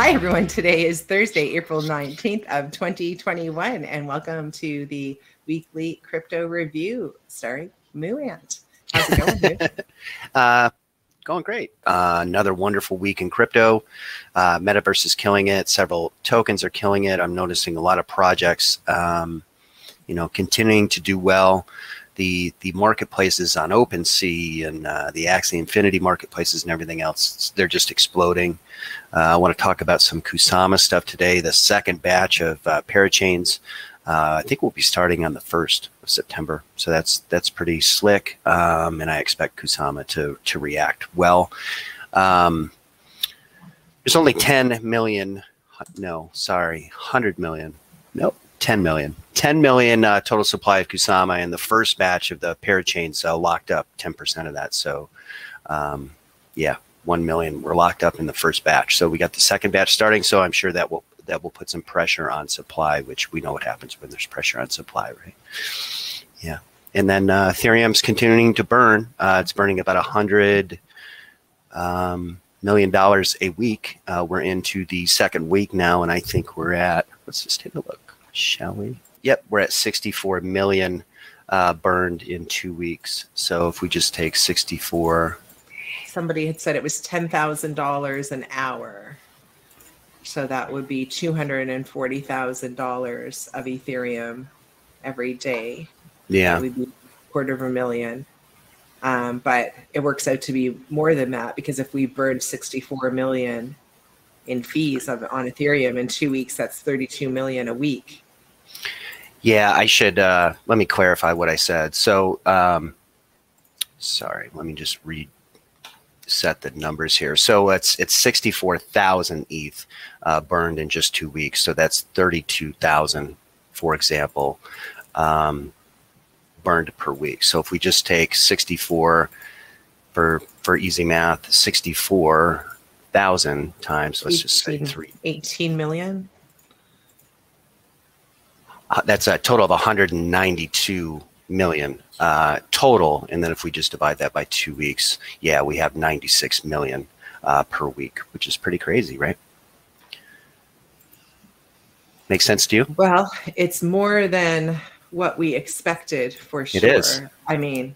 Hi, everyone. Today is Thursday, April 19th of 2021, and welcome to the weekly crypto review starring MooAnt. How's it going, Moo? Going great. Another wonderful week in crypto. Metaverse is killing it. Several tokens are killing it. I'm noticing a lot of projects, continuing to do well. The marketplaces on OpenSea and the Axie Infinity marketplaces and everything else, they're just exploding. I want to talk about some Kusama stuff today. The second batch of parachains, I think we'll be starting on the 1st of September. So that's pretty slick. And I expect Kusama to react well. There's only 100 million. Nope. 10 million total supply of Kusama, and the first batch of the parachains locked up 10% of that. So, 1 million were locked up in the first batch. So we got the second batch starting. So I'm sure that will put some pressure on supply, which we know what happens when there's pressure on supply, right? Yeah. And then Ethereum's continuing to burn. It's burning about $100 million a week. We're into the second week now, and I think we're at, let's just take a look. Shall we? Yep, we're at 64 million burned in 2 weeks. So if we just take 64. Somebody had said it was $10,000 an hour. So that would be $240,000 of Ethereum every day. Yeah. That would be $250,000. But it works out to be more than that, because if we burned 64 million in fees on Ethereum in 2 weeks, that's 32 million a week. Yeah, I should let me clarify what I said. So sorry, let me just reset the numbers here. So it's 64,000 ETH burned in just 2 weeks. So that's 32,000, for example, burned per week. So if we just take 64 for easy math, 64,000 times, let's just say 18 million. That's a total of 192 million total. And then if we just divide that by 2 weeks, yeah, we have 96 million per week, which is pretty crazy, right? Make sense to you? Well, it's more than what we expected, for sure. It is. I mean,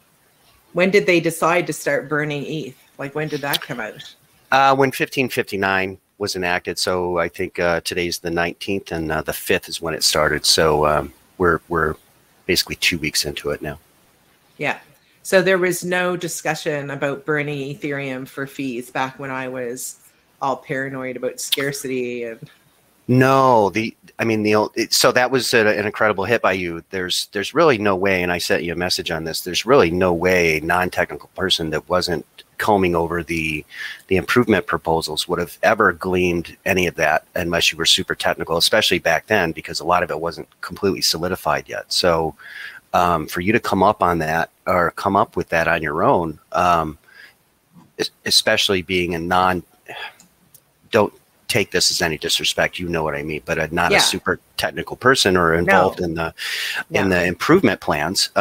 when did they decide to start burning ETH? Like, when did that come out? When 1559 was enacted. So I think today's the 19th, and the 5th is when it started. So we're basically 2 weeks into it now. Yeah. So there was no discussion about burning Ethereum for fees back when I was all paranoid about scarcity and. No, so that was an incredible hit by you. There's really no way, and I sent you a message on this, there's really no way a non-technical person that wasn't combing over the improvement proposals would have ever gleaned any of that unless you were super technical, especially back then, because a lot of it wasn't completely solidified yet. So for you to come up on that, or come up with that on your own, especially being a don't take this as any disrespect, you know what I mean, but not a super technical person or involved in the improvement plans,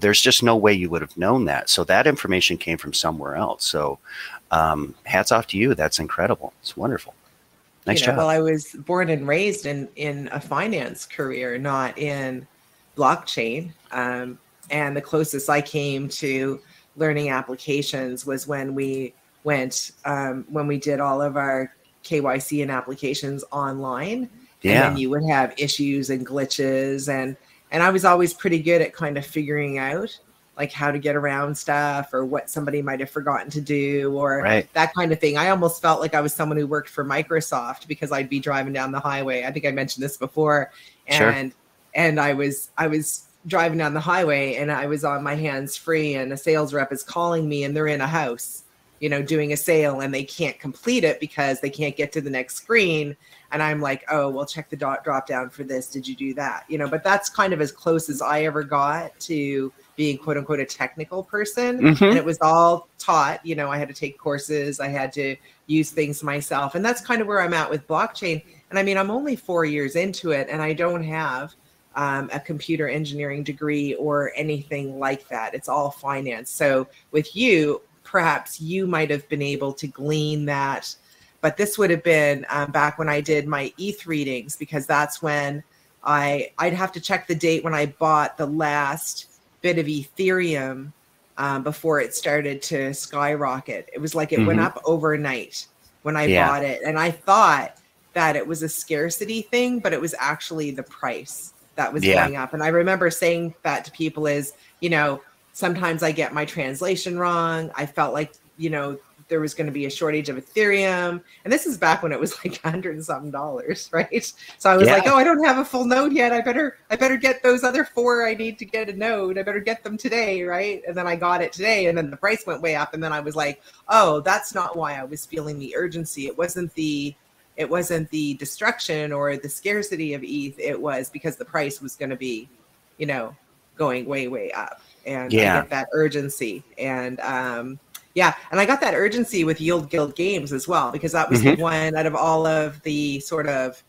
there's just no way you would have known that. So that information came from somewhere else. So hats off to you. That's incredible. It's wonderful. Nice job. Well, I was born and raised in a finance career, not in blockchain. And the closest I came to learning applications was when we went, when we did all of our KYC and applications online. Yeah. And then you would have issues and glitches, and I was always pretty good at kind of figuring out like how to get around stuff, or what somebody might have forgotten to do, or that kind of thing. I almost felt like I was someone who worked for Microsoft, because I'd be driving down the highway. I think I mentioned this before. And I was driving down the highway, and I was on my hands free, and a sales rep is calling me, and they're in a house, doing a sale, and they can't complete it because they can't get to the next screen. And I'm like, oh, well, check the drop down for this. Did you do that? But that's kind of as close as I ever got to being quote unquote a technical person. Mm-hmm. And it was all taught, I had to take courses, I had to use things myself. And that's kind of where I'm at with blockchain. And I mean, I'm only 4 years into it, and I don't have a computer engineering degree or anything like that. It's all finance. So with you, perhaps you might have been able to glean that but this would have been back when I did my ETH readings, because that's when I'd have to check the date when I bought the last bit of Ethereum before it started to skyrocket. It was like it went up overnight when I bought it. And I thought that it was a scarcity thing, but it was actually the price that was going up. And I remember saying that to people is, you know, sometimes I get my translation wrong. I felt like, you know, there was going to be a shortage of Ethereum. And this is back when it was like $100 and something, right? So I was like, oh, I don't have a full node yet. I better get those other 4 I need to get a node. I better get them today, right? And then I got it today, and then the price went way up. And then I was like, oh, that's not why I was feeling the urgency. It wasn't the destruction or the scarcity of ETH. It was because the price was going to be, you know, going way, way up. And I get that urgency. And and I got that urgency with Yield Guild Games as well, because that was the one out of all of the sort of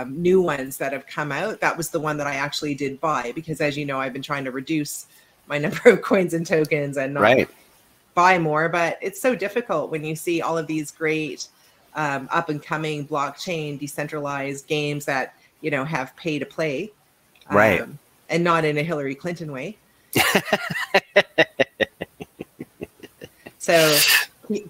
new ones that have come out. That was the one that I actually did buy, because as you know, I've been trying to reduce my number of coins and tokens and not buy more. But it's so difficult when you see all of these great up and coming blockchain decentralized games that, you know, have pay to play, and not in a Hillary Clinton way. So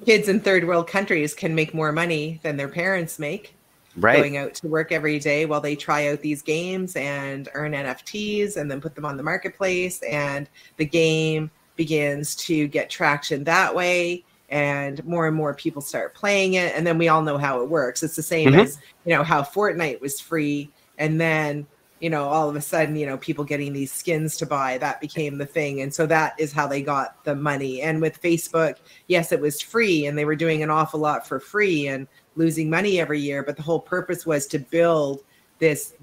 kids in third world countries can make more money than their parents make, going out to work every day while they try out these games and earn NFTs and then put them on the marketplace. And the game begins to get traction that way. And more people start playing it. And then we all know how it works. It's the same as, you know, how Fortnite was free. And then, you know, all of a sudden, you know, people getting these skins to buy, that became the thing. And so that is how they got the money. And with Facebook, yes, it was free, and they were doing an awful lot for free and losing money every year. But the whole purpose was to build this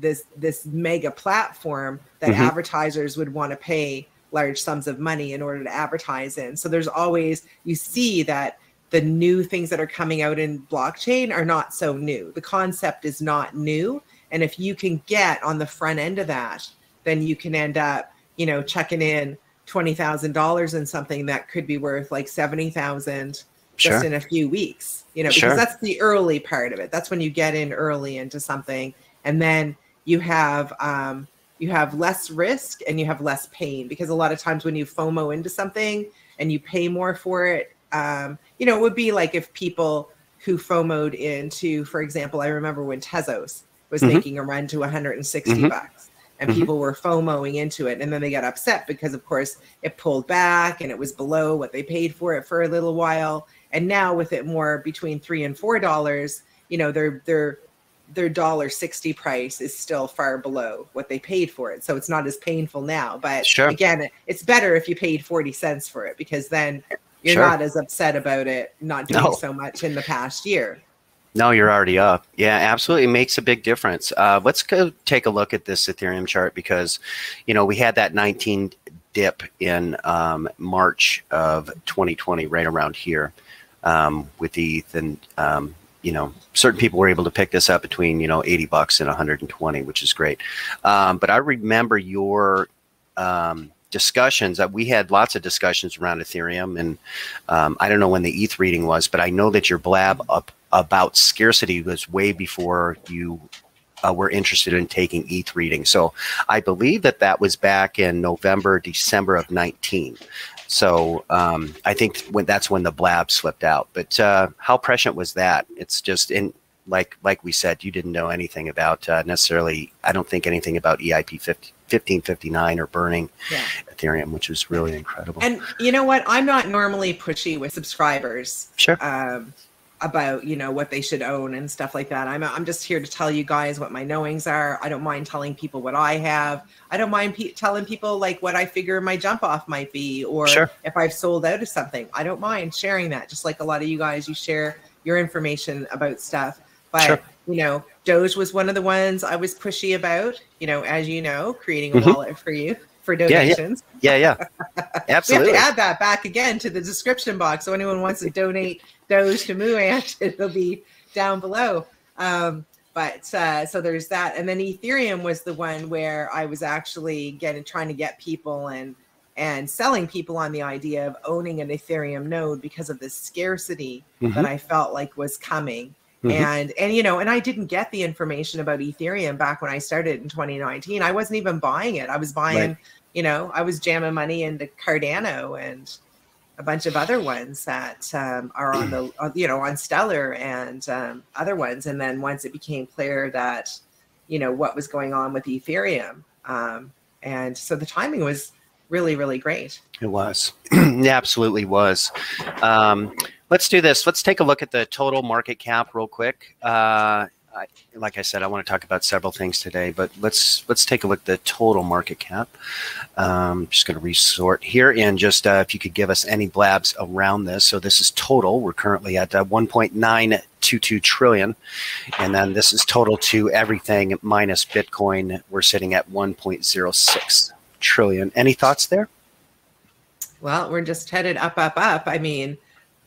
mega platform that advertisers would want to pay large sums of money in order to advertise in. So there's always, you see that the new things that are coming out in blockchain are not so new. The concept is not new. And if you can get on the front end of that, then you can end up, you know, chucking in $20,000 in something that could be worth like $70,000 just in a few weeks, you know, because that's the early part of it. That's when you get in early into something, and then you have less risk and you have less pain, because a lot of times when you FOMO into something and you pay more for it, you know, it would be like if people who FOMO'd into, for example, I remember when Tezos was making a run to 160 bucks, and people were FOMOing into it, and then they got upset because, of course, it pulled back and it was below what they paid for it for a little while. And now with it more between $3 and $4, you know, their $1.60 price is still far below what they paid for it. So it's not as painful now. But again, it's better if you paid 40 cents for it, because then you're not as upset about it not doing so much in the past year. No, you're already up. Yeah, absolutely. It makes a big difference. Let's go take a look at this Ethereum chart, because, you know, we had that 19 dip in March of 2020, right around here with ETH. And, you know, certain people were able to pick this up between, you know, 80 bucks and 120, which is great. But I remember your discussions that we had lots of discussions around Ethereum. And I don't know when the ETH reading was, but I know that your blab up about scarcity was way before you were interested in taking ETH readings. So I believe that was back in November, December of 19. So I think that's when the blab slipped out. But how prescient was that? It's just like we said, you didn't know anything about necessarily, I don't think anything about EIP 1559 or burning Ethereum, which was really incredible. And you know what? I'm not normally pushy with subscribers. About, you know, what they should own and stuff like that. I'm just here to tell you guys what my knowings are. I don't mind telling people what I have. I don't mind telling people like what I figure my jump off might be, or if I've sold out of something. I don't mind sharing that. Just like a lot of you guys, you share your information about stuff. But you know, Doge was one of the ones I was pushy about. You know, as you know, creating a wallet for you for donations. Yeah. Absolutely. We have to add that back again to the description box. So anyone wants to donate Doge to MooAnt, it'll be down below. So there's that. And then Ethereum was the one where I was actually trying to get people and selling people on the idea of owning an Ethereum node because of the scarcity that I felt like was coming. And you know, and I didn't get the information about Ethereum back when I started in 2019. I wasn't even buying it. I was buying, you know, I was jamming money into Cardano and a bunch of other ones that are on the, you know, on Stellar and other ones. And then once it became clear that, you know, what was going on with Ethereum. And so the timing was really, really great. It was. It absolutely was. Let's do this. Let's take a look at the total market cap real quick. Like I said, I want to talk about several things today, but let's take a look at the total market cap. I'm just going to resort here, and just if you could give us any blabs around this. So this is total. We're currently at 1.922 trillion, and then this is total to everything minus Bitcoin. We're sitting at 1.06 trillion. Any thoughts there? Well, we're just headed up, up, up. I mean,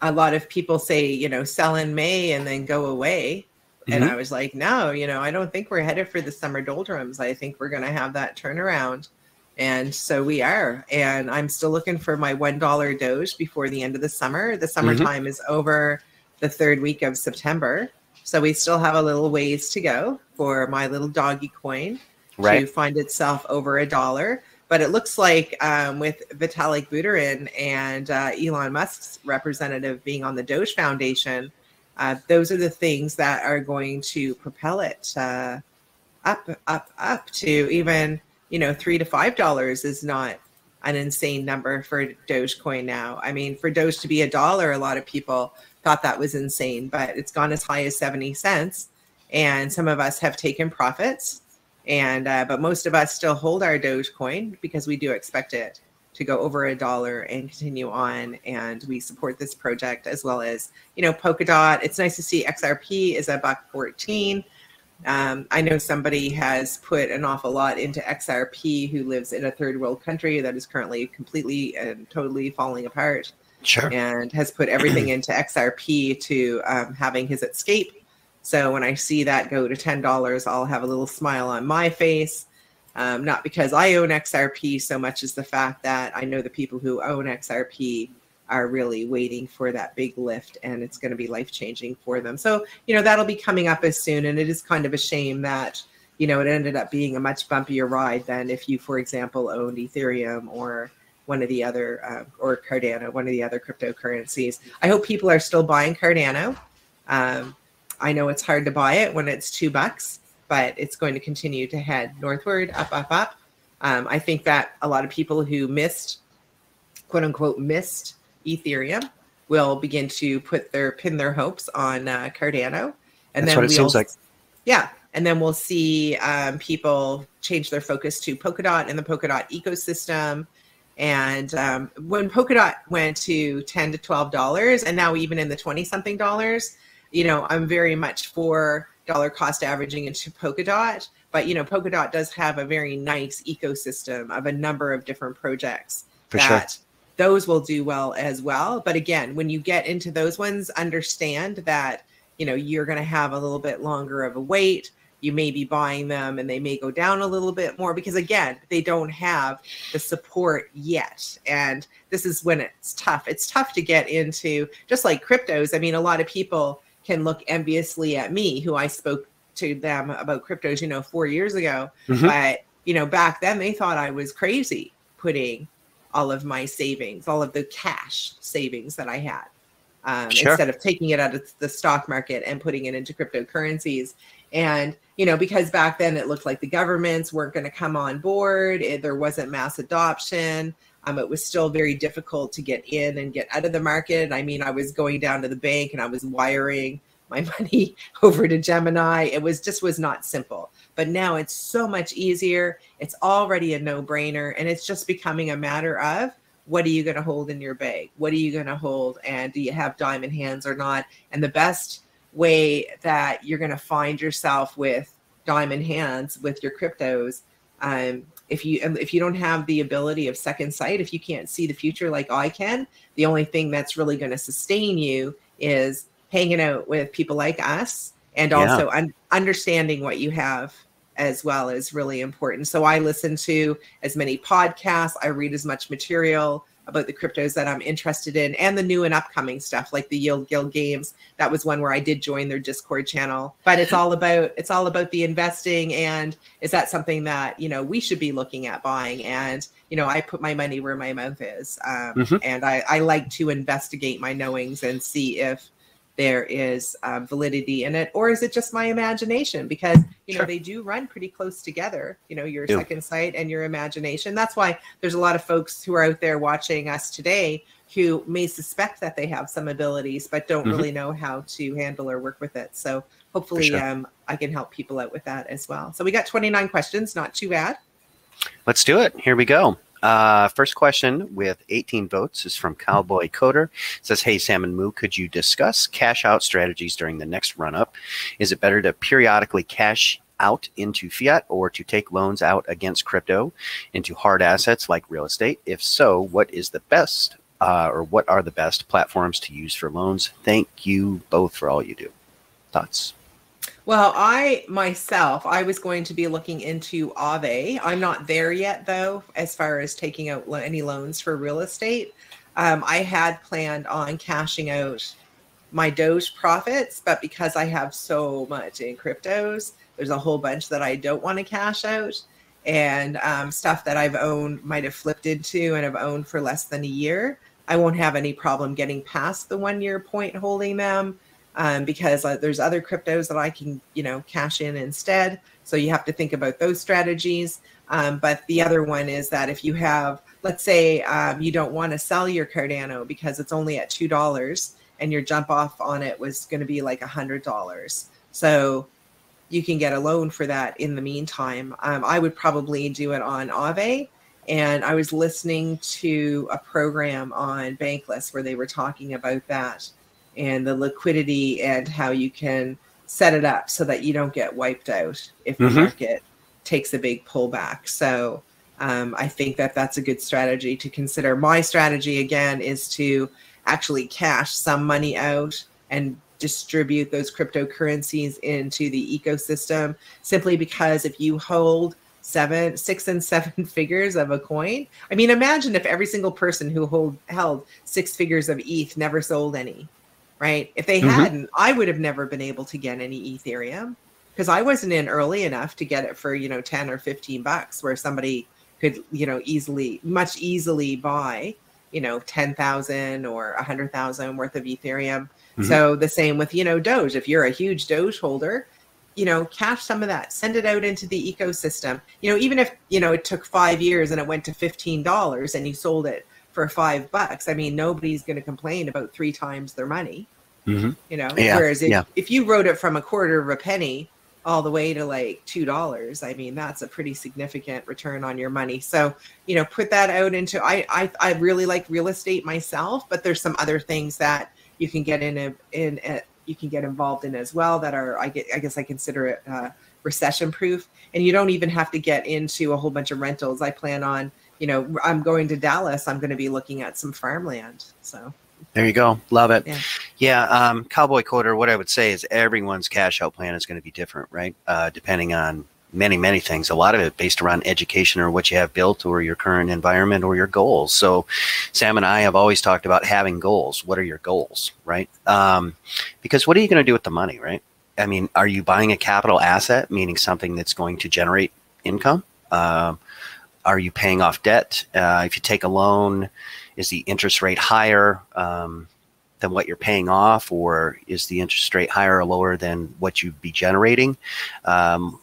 a lot of people say, you know, sell in May and then go away. And I was like, no, you know, I don't think we're headed for the summer doldrums. I think we're going to have that turnaround. And so we are. And I'm still looking for my $1 Doge before the end of the summer. The summertime is over the 3rd week of September. So we still have a little ways to go for my little doggy coin to find itself over $1. But it looks like with Vitalik Buterin and Elon Musk's representative being on the Doge Foundation, those are the things that are going to propel it up, up, up to even, you know, $3 to $5 is not an insane number for Dogecoin now. I mean, for Doge to be $1, a lot of people thought that was insane, but it's gone as high as 70 cents. And some of us have taken profits. And but most of us still hold our Dogecoin because we do expect it to go over $1 and continue on. And we support this project as well as, you know, Polkadot. It's nice to see XRP is $1.14. I know somebody has put an awful lot into XRP who lives in a 3rd world country that is currently completely and totally falling apart. And has put everything into XRP to having his escape. So when I see that go to $10, I'll have a little smile on my face. Not because I own XRP so much as the fact that I know the people who own XRP are really waiting for that big lift, and it's going to be life-changing for them. So, you know, that'll be coming up as soon. And it is kind of a shame that, you know, it ended up being a much bumpier ride than if you, for example, owned Ethereum or one of the other, or Cardano, one of the other cryptocurrencies. I hope people are still buying Cardano. I know it's hard to buy it when it's $2, but it's going to continue to head northward, up, up, up. I think that a lot of people who missed, quote unquote, missed Ethereum will begin to pin their hopes on Cardano. And that's what it seems like. Yeah. And then we'll see people change their focus to Polkadot and the Polkadot ecosystem. And when Polkadot went to $10 to $12, and now even in the 20-something dollars, you know, I'm very much for dollar cost averaging into Polkadot. But, you know, Polkadot does have a very nice ecosystem of a number of different projects those will do well as well. But again, when you get into those ones, understand that, you know, you're going to have a little bit longer of a wait. You may be buying them and they may go down a little bit more because, again, they don't have the support yet. And this is when it's tough. It's tough to get into, just like cryptos. I mean, a lot of people can look enviously at me, who I spoke to them about cryptos, you know, 4 years ago. But, you know, back then they thought I was crazy putting all of my savings, all of the cash savings that I had, instead of taking it out of the stock market and putting it into cryptocurrencies. And, you know, because back then it looked like the governments weren't going to come on board. There wasn't mass adoption. It was still very difficult to get in and get out of the market. I mean, I was going down to the bank and I was wiring my money over to Gemini. It was not simple. But now it's so much easier. It's already a no-brainer. And it's just becoming a matter of, what are you going to hold in your bag? What are you going to hold? And do you have diamond hands or not? And the best way that you're going to find yourself with diamond hands with your cryptos, if you don't have the ability of second sight, if you can't see the future like I can, the only thing that's really going to sustain you is hanging out with people like us, and also understanding what you have as well is really important. So I listen to as many podcasts, I read as much material about the cryptos that I'm interested in and the new and upcoming stuff like the Yield Guild games. That was one where I did join their Discord channel, but it's all about the investing. And is that something that, you know, we should be looking at buying? And, you know, I put my money where my mouth is. And I like to investigate my knowings and see if there is validity in it, or is it just my imagination? Because, you know, they do run pretty close together, you know, your second sight and your imagination. That's why there's a lot of folks who are out there watching us today who may suspect that they have some abilities, but don't really know how to handle or work with it. So hopefully I can help people out with that as well. So we got 29 questions, not too bad. Let's do it. Here we go. First question with 18 votes is from Cowboy Coder. It says, hey, Sam and Moo, could you discuss cash out strategies during the next run up? Is it better to periodically cash out into fiat or to take loans out against crypto into hard assets like real estate? If so, what is the best or what are the best platforms to use for loans? Thank you both for all you do. Thoughts? Well, I was going to be looking into Aave. I'm not there yet, though, as far as taking out any loans for real estate. I had planned on cashing out my Doge profits, but because I have so much in cryptos, there's a whole bunch that I don't want to cash out. And stuff that I've owned might have flipped into and have owned for less than a year. I won't have any problem getting past the 1 year point holding them. Because there's other cryptos that I can, you know, cash in instead. So you have to think about those strategies. But the other one is that if you have, let's say you don't want to sell your Cardano because it's only at $2 and your jump off on it was going to be like $100. So you can get a loan for that in the meantime. I would probably do it on Aave. And I was listening to a program on Bankless where they were talking about that and the liquidity and how you can set it up so that you don't get wiped out if the market takes a big pullback. So I think that that's a good strategy to consider. My strategy, again, is to actually cash some money out and distribute those cryptocurrencies into the ecosystem, simply because if you hold 6 and 7 figures of a coin, I mean, imagine if every single person who held 6 figures of ETH never sold any. Right? If they hadn't, I would have never been able to get any Ethereum because I wasn't in early enough to get it for, you know, 10 or 15 bucks where somebody could, you know, much easily buy, you know, 10,000 or 100,000 worth of Ethereum. So the same with, you know, Doge. If you're a huge Doge holder, you know, cash some of that, send it out into the ecosystem. You know, even if, you know, it took 5 years and it went to $15 and you sold it for $5, I mean, nobody's going to complain about 3 times their money, you know, whereas if you wrote it from a quarter of a penny all the way to like $2, I mean, that's a pretty significant return on your money. So, you know, put that out into, I really like real estate myself, but there's some other things that you can get you can get involved in as well that are, I guess I consider it recession proof. And you don't even have to get into a whole bunch of rentals. I plan on, you know, I'm going to Dallas. I'm going to be looking at some farmland. So there you go. Love it. Yeah. Cowboy Coder, what I would say is everyone's cash out plan is going to be different, right? Depending on many things. A lot of it based around education or what you have built or your current environment or your goals. So Sam and I have always talked about having goals. What are your goals, right? Because what are you going to do with the money, right? I mean, are you buying a capital asset, meaning something that's going to generate income? Are you paying off debt? If you take a loan, is the interest rate higher than what you're paying off, or is the interest rate higher or lower than what you'd be generating?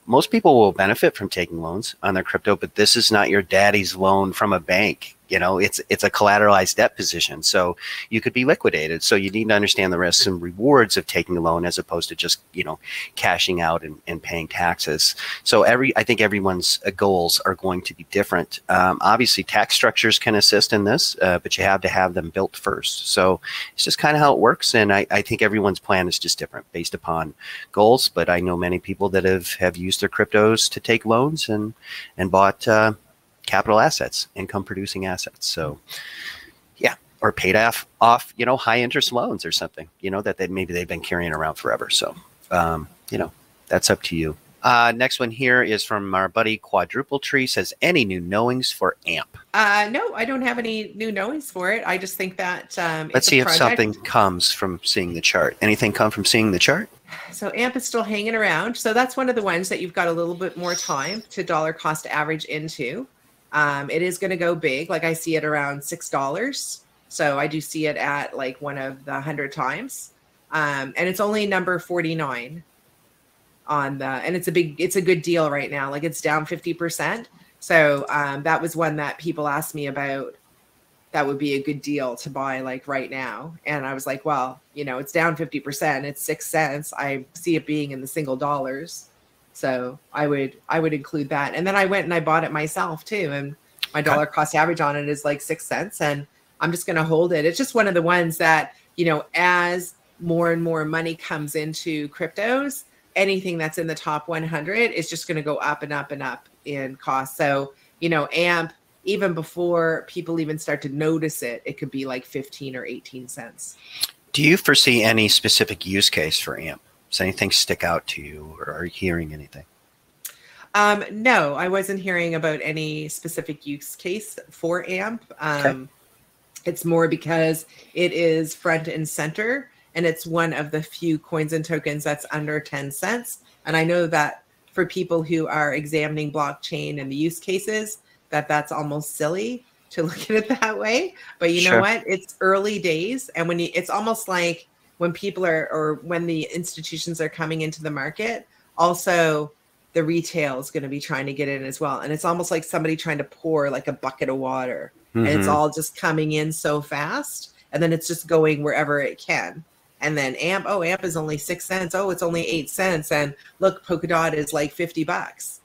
Most people will benefit from taking loans on their crypto, but this is not your daddy's loan from a bank. You know, it's a collateralized debt position, so you could be liquidated. So you need to understand the risks and rewards of taking a loan as opposed to just, you know, cashing out and paying taxes. So I think everyone's goals are going to be different. Obviously, tax structures can assist in this, but you have to have them built first. So it's just kind of how it works, and I think everyone's plan is just different based upon goals. But I know many people that have used their cryptos to take loans and bought capital assets, income producing assets. So yeah, or paid off, you know, high interest loans or something, you know, that maybe they've been carrying around forever. So, you know, that's up to you. Next one here is from our buddy Quadruple Tree. Says, any new knowings for AMP? No, I don't have any new knowings for it. I just think that let's see if something comes from seeing the chart. Anything come from seeing the chart? So AMP is still hanging around. So that's one of the ones that you've got a little bit more time to dollar cost average into. It is going to go big. Like I see it around $6. So I do see it at like one of the 100 times. And it's only number 49 on the, and it's a good deal right now. Like it's down 50%. So that was one that people asked me about. That would be a good deal to buy like right now. And I was like, well, you know, it's down 50%. It's 6 cents. I see it being in the single dollars. So I would include that. And then I went and I bought it myself too. And my dollar cost average on it is like 6 cents. And I'm just going to hold it. It's just one of the ones that, you know, as more and more money comes into cryptos, anything that's in the top 100 is just going to go up and up and up in cost. So, you know, AMP, even before people even start to notice it, it could be like 15 or 18 cents. Do you foresee any specific use case for AMP? Does anything stick out to you, or are you hearing anything? No, I wasn't hearing about any specific use case for AMP. Okay. It's more because it is front and center, and it's one of the few coins and tokens that's under 10 cents. And I know that for people who are examining blockchain and the use cases, that's almost silly to look at it that way. But you know what? It's early days. And when it's almost like when people or when the institutions are coming into the market, also the retail is going to be trying to get in as well. And it's almost like somebody trying to pour like a bucket of water. Mm-hmm. And it's all just coming in so fast. And then it's just going wherever it can. And then AMP, AMP is only 6 cents. Oh, it's only 8 cents. And look, Polkadot is like $50.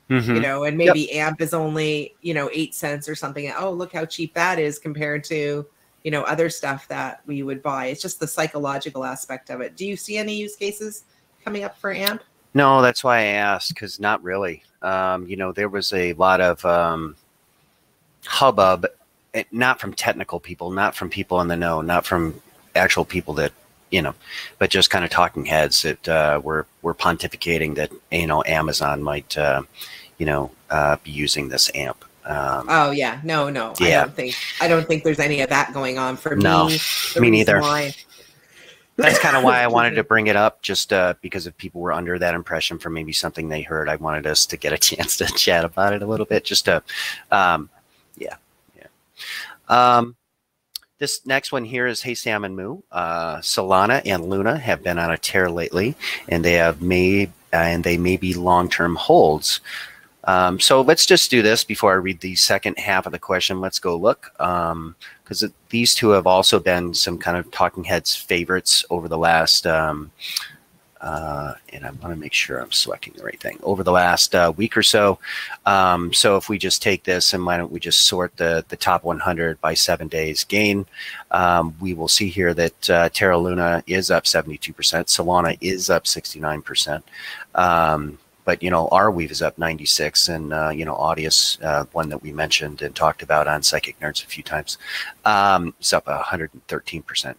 Mm-hmm. You know, and maybe AMP is only, you know, 8 cents or something. Oh, look how cheap that is compared to, you know, other stuff that we would buy. It's just the psychological aspect of it. Do you see any use cases coming up for AMP? No, that's why I asked, because not really. You know, there was a lot of hubbub, not from technical people, not from people in the know, not from actual people that, you know, but just kind of talking heads that were pontificating that, you know, Amazon might, you know, be using this AMP. No. Yeah. I don't think there's any of that going on for me. No, me neither. That's kind of why I wanted to bring it up, just because if people were under that impression from maybe something they heard, I wanted us to get a chance to chat about it a little bit, just to, this next one here is, hey, Sam and Moo. Solana and Luna have been on a tear lately, and they may be long-term holds. So let's just do this before I read the second half of the question. Let's go look, because these two have also been some kind of talking heads favorites over the last, and I want to make sure I'm selecting the right thing, over the last week or so. So if we just take this and why don't we just sort the top 100 by 7 days gain, we will see here that Terra Luna is up 72%. Solana is up 69%. But, you know, Arweave is up 96, and, you know, Audius, one that we mentioned and talked about on Psychic Nerds a few times, is up 113%.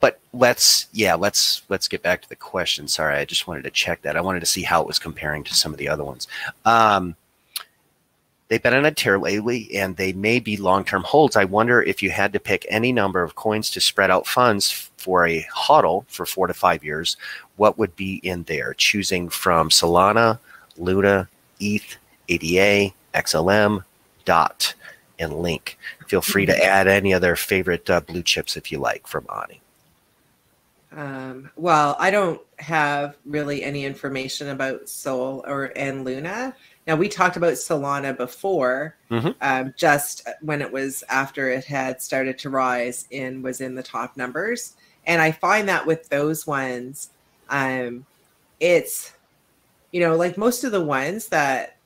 But let's get back to the question. Sorry, I just wanted to check that. I wanted to see how it was comparing to some of the other ones. They've been on a tear lately, and they may be long-term holds. I wonder if you had to pick any number of coins to spread out funds for a hodl for 4 to 5 years, what would be in there? Choosing from Solana, Luna, ETH, ADA, XLM, DOT, and Link. Feel free to add any other favorite blue chips if you like from Ani. Well, I don't have really any information about Sol and Luna. Now, we talked about Solana before, just when it was after it had started to rise and was in the top numbers. And I find that with those ones, it's, you know, like most of the ones that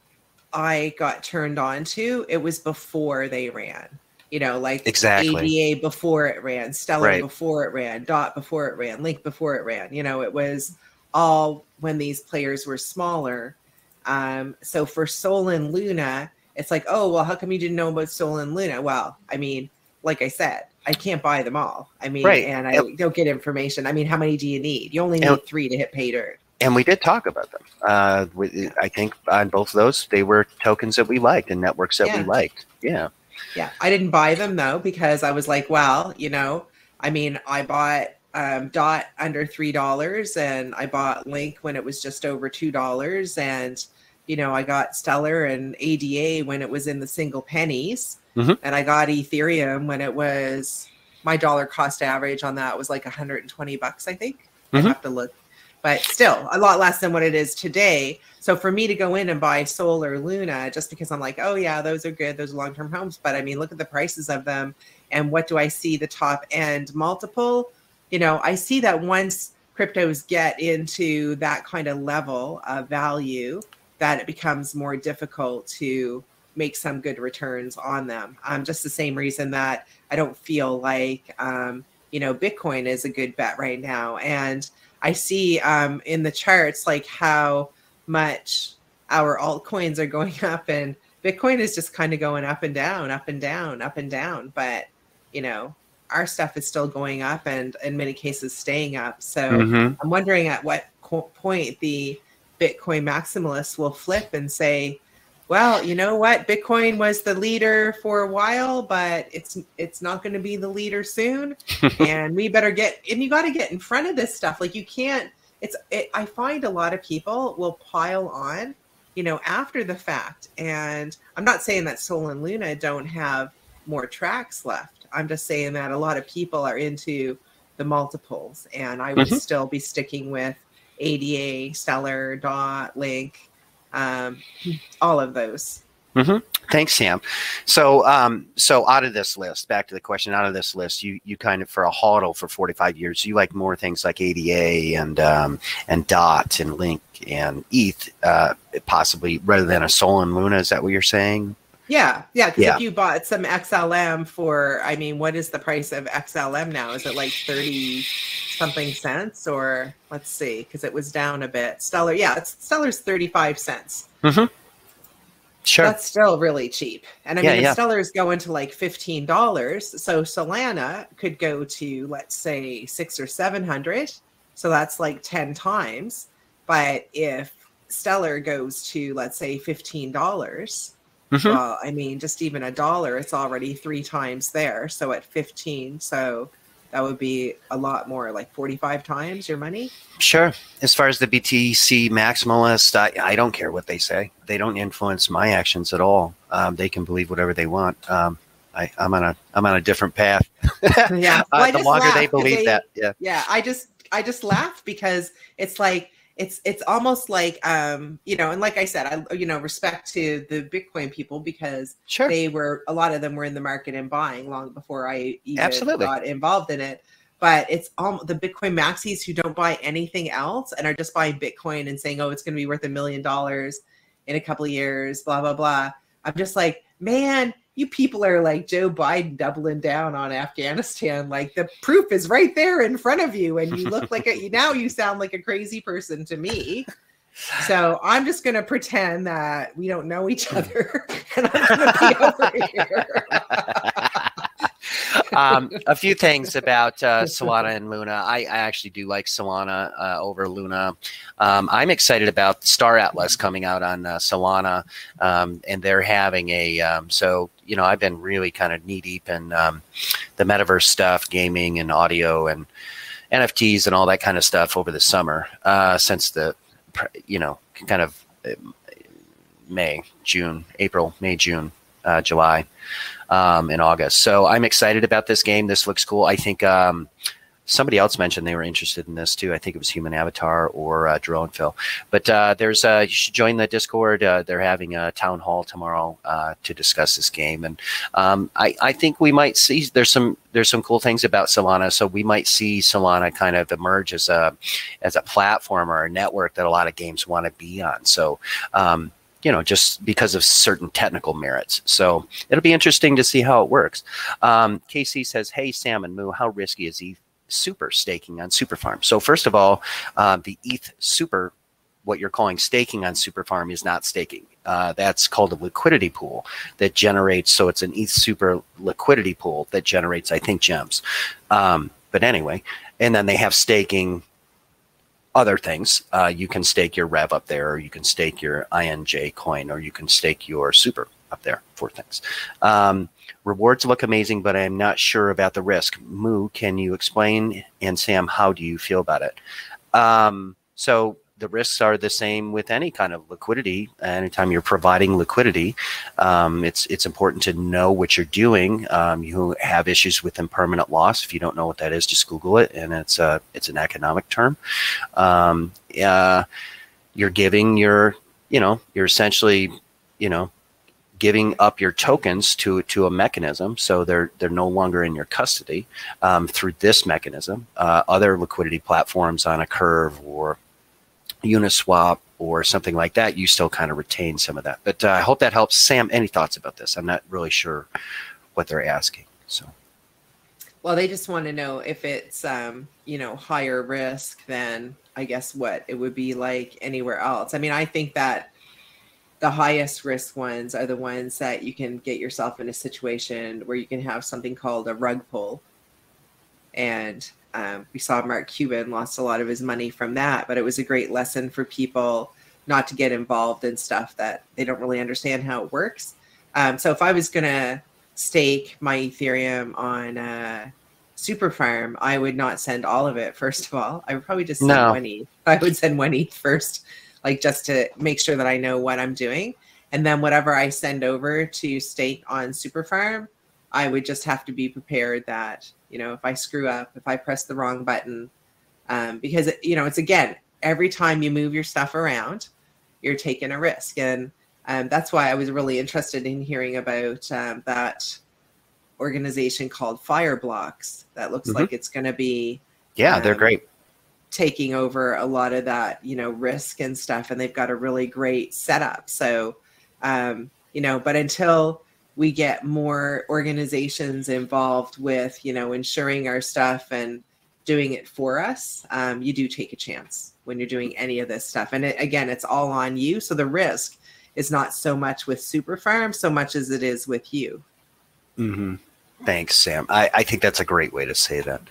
I got turned on to, it was before they ran. You know, like ADA before it ran, Stellar before it ran, DOT before it ran, Link before it ran. You know, it was all when these players were smaller. So for Sol and Luna, it's like, oh, well, how come you didn't know about Sol and Luna? Well, I mean, like I said, I can't buy them all. I mean, and I don't get information. I mean, how many do you need? You only need 3 to hit pay dirt. And we did talk about them. I think on both of those, they were tokens that we liked and networks that we liked. Yeah. Yeah. I didn't buy them though, because I was like, well, you know, I mean, I bought DOT under $3 and I bought Link when it was just over $2. And, you know, I got Stellar and ADA when it was in the single pennies. And I got Ethereum when it was, my dollar cost average on that was like $120, I think. I have to look. But still a lot less than what it is today. So for me to go in and buy Sol or Luna, just because I'm like, oh yeah, those are good, those are long-term homes. But I mean, look at the prices of them. And what do I see the top end multiple? You know, I see that once cryptos get into that kind of level of value, that it becomes more difficult to make some good returns on them. Just the same reason that I don't feel like, you know, Bitcoin is a good bet right now. And I see in the charts, like how much our altcoins are going up, and Bitcoin is just kind of going up and down, up and down, up and down. But, you know, our stuff is still going up and in many cases staying up. So I'm wondering at what point the Bitcoin maximalists will flip and say, well, you know what? Bitcoin was the leader for a while, but it's not going to be the leader soon. And we better you got to get in front of this stuff. Like you can't, I find a lot of people will pile on, you know, after the fact. And I'm not saying that Sol and Luna don't have more tracks left. I'm just saying that a lot of people are into the multiples, and I would still be sticking with ADA, Stellar, DOT, Link, all of those. Thanks, Sam. So out of this list, back to the question, out of this list, you kind of, for a hodl for 45 years, you like more things like ADA and DOT and Link and ETH, possibly, rather than a Sol and Luna. Is that what you're saying? Yeah. Because if you bought some XLM for, I mean, what is the price of XLM now? Is it like 30 something cents, or let's see, because it was down a bit. Stellar, Stellar's 35 cents. Sure. That's still really cheap. And I mean, if Stellar's going to like $15, so Solana could go to, let's say, 600 or 700. So that's like 10 times. But if Stellar goes to, let's say, $15, well, I mean, just even $1, it's already 3 times there. So at 15, so that would be a lot more, like 45 times your money. Sure. As far as the BTC maximalist, I don't care what they say. They don't influence my actions at all. They can believe whatever they want. I'm on a different path. Yeah. Well, the longer they believe that. Yeah. Yeah. I just laugh because it's like, it's almost like, you know, and like I said, I, you know, respect to the Bitcoin people, because a lot of them were in the market and buying long before I even got involved in it. But it's the Bitcoin maxis who don't buy anything else and are just buying Bitcoin and saying, oh, it's going to be worth $1 million in a couple of years, blah, blah, blah. I'm just like, man, you people are like Joe Biden doubling down on Afghanistan. Like the proof is right there in front of you. And you look like now you sound like a crazy person to me. So I'm just going to pretend that we don't know each other. And I'm going to be over here. A few things about Solana and Luna. I actually do like Solana over Luna. I'm excited about Star Atlas coming out on Solana, and they're having a so, you know, I've been really kind of knee deep in the metaverse stuff, gaming and audio and NFTs and all that kind of stuff over the summer, since the, you know, kind of May, June, July, in August. So I'm excited about this game. This looks cool. I think somebody else mentioned they were interested in this too. I think it was Human Avatar or Drone Phil. But there's you should join the Discord. They're having a town hall tomorrow to discuss this game, and I think we might see there's some cool things about Solana. So we might see Solana kind of emerge as a platform or a network that a lot of games want to be on. So you know, just because of certain technical merits. So it'll be interesting to see how it works. KC says, hey, Sam and Moo, how risky is ETH Super staking on Super Farm? So first of all, the ETH Super, what you're calling staking on Super Farm, is not staking. That's called a liquidity pool that generates, so it's an ETH Super liquidity pool that generates, I think, gems. But anyway, and then they have staking other things. You can stake your Rev up there, or you can stake your INJ coin, or you can stake your Super up there for things. Rewards look amazing, but I'm not sure about the risk. Moo, can you explain? And Sam, how do you feel about it? So the risks are the same with any kind of liquidity. Anytime you're providing liquidity, it's important to know what you're doing. You have issues with impermanent loss. If you don't know what that is, just Google it, and it's an economic term. You're giving you're essentially, giving up your tokens to a mechanism, so they're no longer in your custody through this mechanism. Other liquidity platforms on a Curve or Uniswap or something like that, you still kind of retain some of that. But I hope that helps. Sam, any thoughts about this? I'm not really sure what they're asking. So, well, they just want to know if it's higher risk than, I guess, what it would be like anywhere else. I mean, I think that the highest risk ones are the ones that you can get yourself in a situation where you can have something called a rug pull. And we saw Mark Cuban lost a lot of his money from that, but it was a great lesson for people not to get involved in stuff that they don't really understand how it works. So if I was going to stake my Ethereum on Super Farm, I would not send all of it, first of all. I would probably just send one ETH. I would send one ETH first, like just to make sure that I know what I'm doing. And then whatever I send over to stake on Super Farm, I would just have to be prepared that, if I screw up, if I press the wrong button, because, it's, again, every time you move your stuff around, you're taking a risk. And that's why I was really interested in hearing about that organization called Fireblocks. That looks like it's going to be, they're great, taking over a lot of that, risk and stuff. And they've got a really great setup. So, but until we get more organizations involved with, ensuring our stuff and doing it for us, you do take a chance when you're doing any of this stuff. And again, it's all on you. So the risk is not so much with Super Farm so much as it is with you. Mm-hmm. Thanks, Sam. I think that's a great way to say that.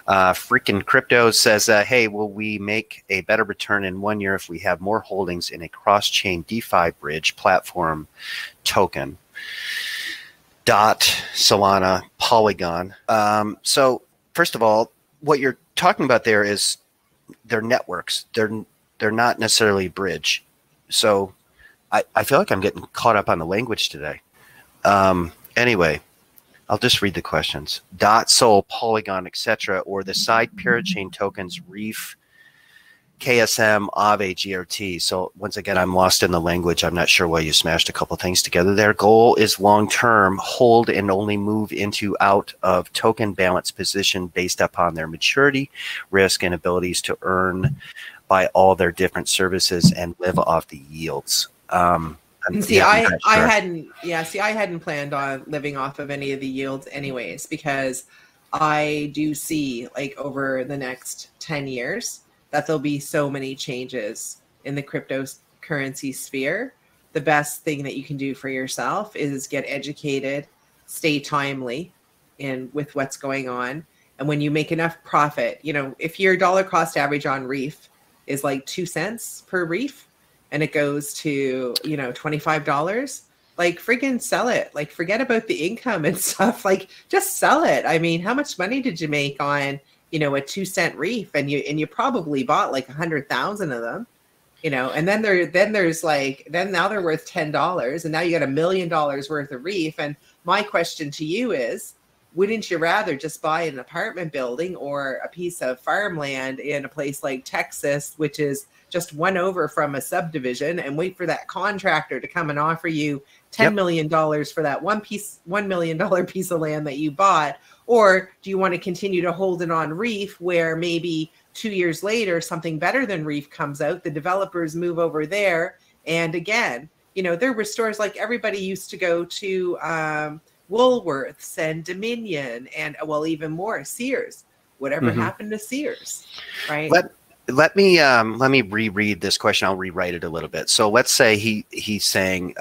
Freaking Crypto says, hey, will we make a better return in 1 year if we have more holdings in a cross-chain DeFi bridge platform token? Dot, Solana, Polygon. So first of all, what you're talking about there is they're networks. They're not necessarily a bridge. So I feel like I'm getting caught up on the language today. Anyway, I'll just read the questions. Dot, Sol, Polygon, etc., or the side parachain tokens Reef, KSM, Aave, GRT. So once again, I'm lost in the language. I'm not sure why you smashed a couple things together. Their goal is long-term, hold and only move into out of token balance position based upon their maturity, risk, and abilities to earn by all their different services and live off the yields. I hadn't planned on living off of any of the yields anyways, because I do see, like, over the next 10 years that there'll be so many changes in the cryptocurrency sphere. The best thing that you can do for yourself is get educated, stay timely with what's going on. And when you make enough profit, if your dollar cost average on Reef is like 2 cents per Reef, and it goes to, $25, like, freaking sell it. Like, forget about the income and stuff. Like, just sell it. I mean, how much money did you make on, a 2 cent Reef? And you probably bought like 100,000 of them, and then now they're worth $10, and now you got $1 million worth of Reef. And my question to you is, wouldn't you rather just buy an apartment building or a piece of farmland in a place like Texas, which is just one over from a subdivision, and wait for that contractor to come and offer you $10 million for that $1 million piece of land that you bought? Or do you want to continue to hold it on Reef, where maybe 2 years later, something better than Reef comes out, the developers move over there, and again, there were stores like everybody used to go to, Woolworths and Dominion and, well, even more, Sears. Whatever happened to Sears, right? Let me reread this question. I'll rewrite it a little bit. So let's say he's saying,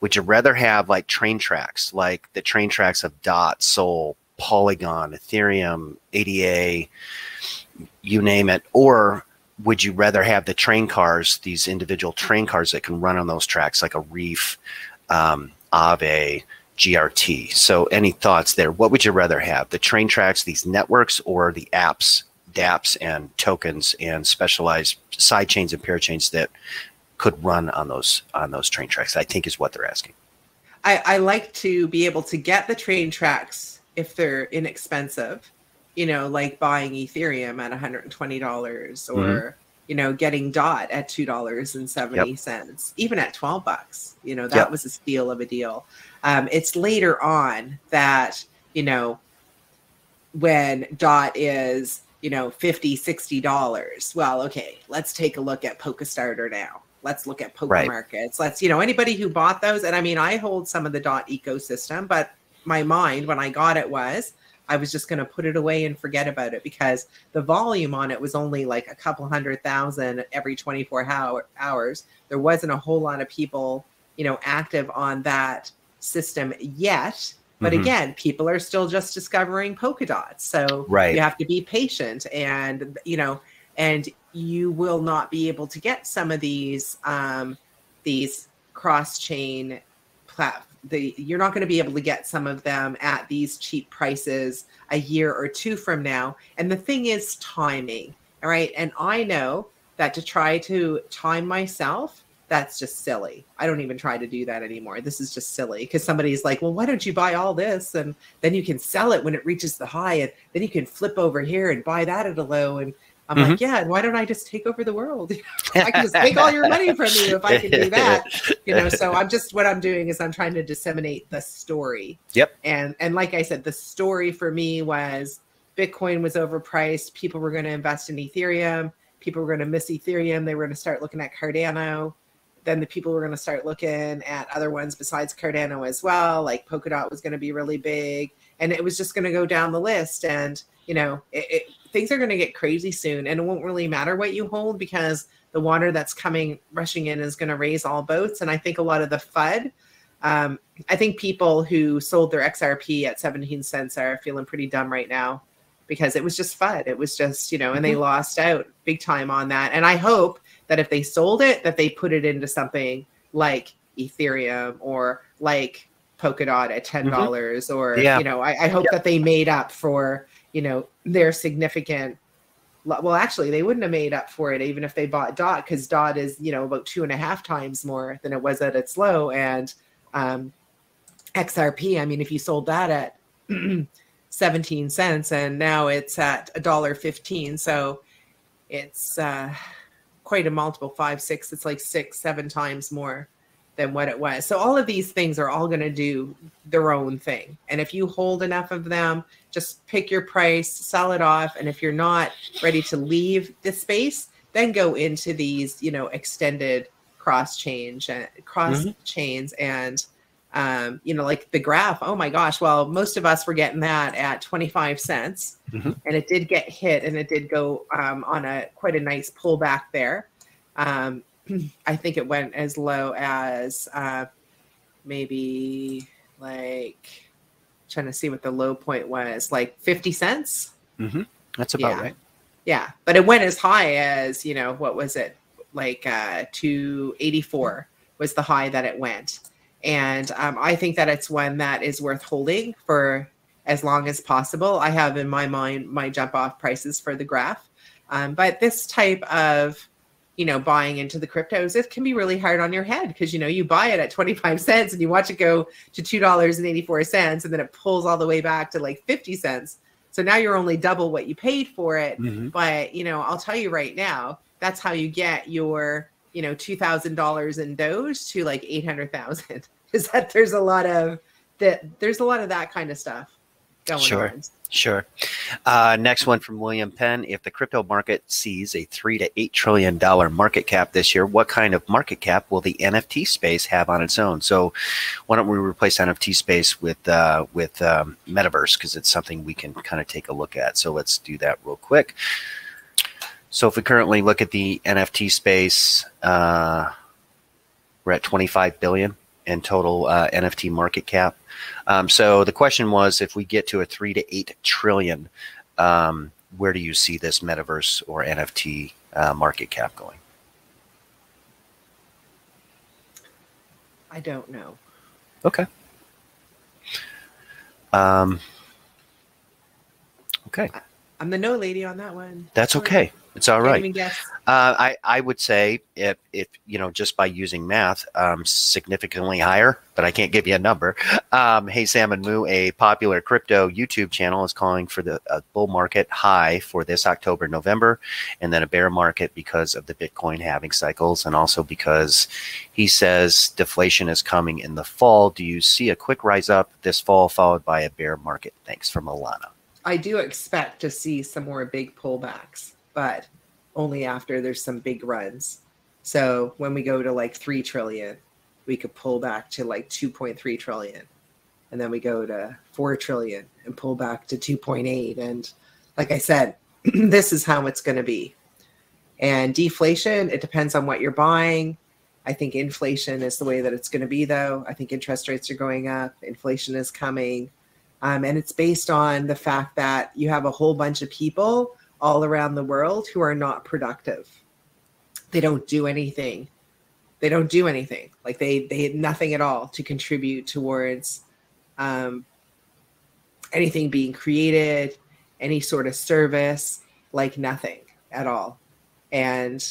would you rather have like train tracks, like the train tracks of Dot, Sol, Polygon, Ethereum, ADA, you name it, or would you rather have the train cars, these individual train cars that can run on those tracks, like a Reef, Aave, GRT? So any thoughts there? What would you rather have? The train tracks, these networks, or the apps, dApps, and tokens and specialized side chains and parachains that could run on those train tracks? I think is what they're asking. I like to be able to get the train tracks if they're inexpensive, you know, like buying Ethereum at $120 or, you know, getting DOT at $2.70, even at $12, you know, that was a steal of a deal. It's later on that, you know, when DOT is, you know, $50, $60. Well, okay, let's take a look at PokeStarter now. Let's look at Poke Markets. Let's, you know, anybody who bought those. And I mean, I hold some of the DOT ecosystem, but my mind when I got it was, I was just going to put it away and forget about it because the volume on it was only like a couple 100,000 every 24 hours. There wasn't a whole lot of people, you know, active on that system yet. But again, people are still just discovering polka dots. So you have to be patient and, you know, and you will not be able to get some of these cross-chain you're not going to be able to get some of them at these cheap prices a year or two from now. And the thing is timing. All right. And I know that to try to time myself, that's just silly. I don't even try to do that anymore. This is just silly because somebody's like, well, why don't you buy all this? And then you can sell it when it reaches the high. And then you can flip over here and buy that at a low. And I'm like, yeah, and why don't I just take over the world? I can just take all your money from you if I can do that. You know, so what I'm doing is I'm trying to disseminate the story. And like I said, the story for me was Bitcoin was overpriced. People were going to invest in Ethereum. People were going to miss Ethereum. They were going to start looking at Cardano. Then the people were going to start looking at other ones besides Cardano as well. Like Polkadot was going to be really big. And it was just going to go down the list. And, you know, things are going to get crazy soon. And it won't really matter what you hold because the water that's rushing in is going to raise all boats. And I think a lot of the FUD, I think people who sold their XRP at 17 cents are feeling pretty dumb right now because it was just FUD. It was just, you know, and they lost out big time on that. And I hope that if they sold it, that they put it into something like Ethereum or like Polkadot at $10 or, you know, I hope that they made up for, you know, their significant, well, actually they wouldn't have made up for it even if they bought DOT because DOT is, you know, about 2.5 times more than it was at its low. And XRP, I mean, if you sold that at 17 cents and now it's at $1.15. So it's quite a multiple, 5, 6, it's like 6, 7 times more than what it was. So all of these things are all going to do their own thing. And if you hold enough of them, just pick your price, sell it off. And if you're not ready to leave the space, then go into these, you know, extended cross chains and, you know, like the graph. Oh my gosh. Well, most of us were getting that at 25 cents and it did get hit and it did go on quite a nice pullback there. I think it went as low as maybe like trying to see what the low point was, like 50 cents. That's about right. Yeah. But it went as high as, you know, what was it? Like 284 was the high that it went. And I think that it's one that is worth holding for as long as possible. I have in my mind my jump off prices for the graph. But this type of, you know, buying into the cryptos, it can be really hard on your head because, you know, you buy it at 25 cents and you watch it go to $2.84 and then it pulls all the way back to like 50 cents. So now you're only double what you paid for it. But, you know, I'll tell you right now, that's how you get your, you know, $2,000 in Doge to like 800,000 is that there's a lot of that kind of stuff going on. Sure. Next one from William Penn. If the crypto market sees a $3 to $8 trillion market cap this year, what kind of market cap will the NFT space have on its own? So why don't we replace NFT space with metaverse because it's something we can kind of take a look at. So let's do that real quick. So if we currently look at the NFT space, we're at 25 billion in total NFT market cap. So the question was, if we get to a 3 to 8 trillion, where do you see this metaverse or NFT market cap going? I don't know. Okay. Okay. I'm the no lady on that one. That's okay. It's all right. Can't even guess. I would say if just by using math, significantly higher, but I can't give you a number. Hey Sam and Moo, a popular crypto YouTube channel, is calling for the bull market high for this October, November, and then a bear market because of the Bitcoin halving cycles, and also because he says deflation is coming in the fall. Do you see a quick rise up this fall followed by a bear market? Thanks, from Alana. I do expect to see some more big pullbacks, but only after there's some big runs. So when we go to like 3 trillion, we could pull back to like 2.3 trillion. And then we go to 4 trillion and pull back to 2.8. And like I said, this is how it's going to be. And deflation, it depends on what you're buying. I think inflation is the way that it's going to be, though. I think interest rates are going up. Inflation is coming. And it's based on the fact that you have a whole bunch of people all around the world who are not productive. They don't do anything. They don't do anything. Like they had nothing at all to contribute towards anything being created, any sort of service, like nothing at all. And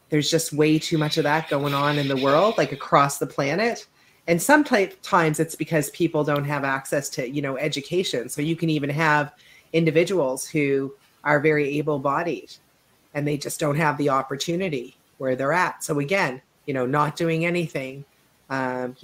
there's just way too much of that going on in the world, like across the planet. And sometimes it's because people don't have access to, education. So you can even have individuals who are very able-bodied and they just don't have the opportunity where they're at. So again, not doing anything, they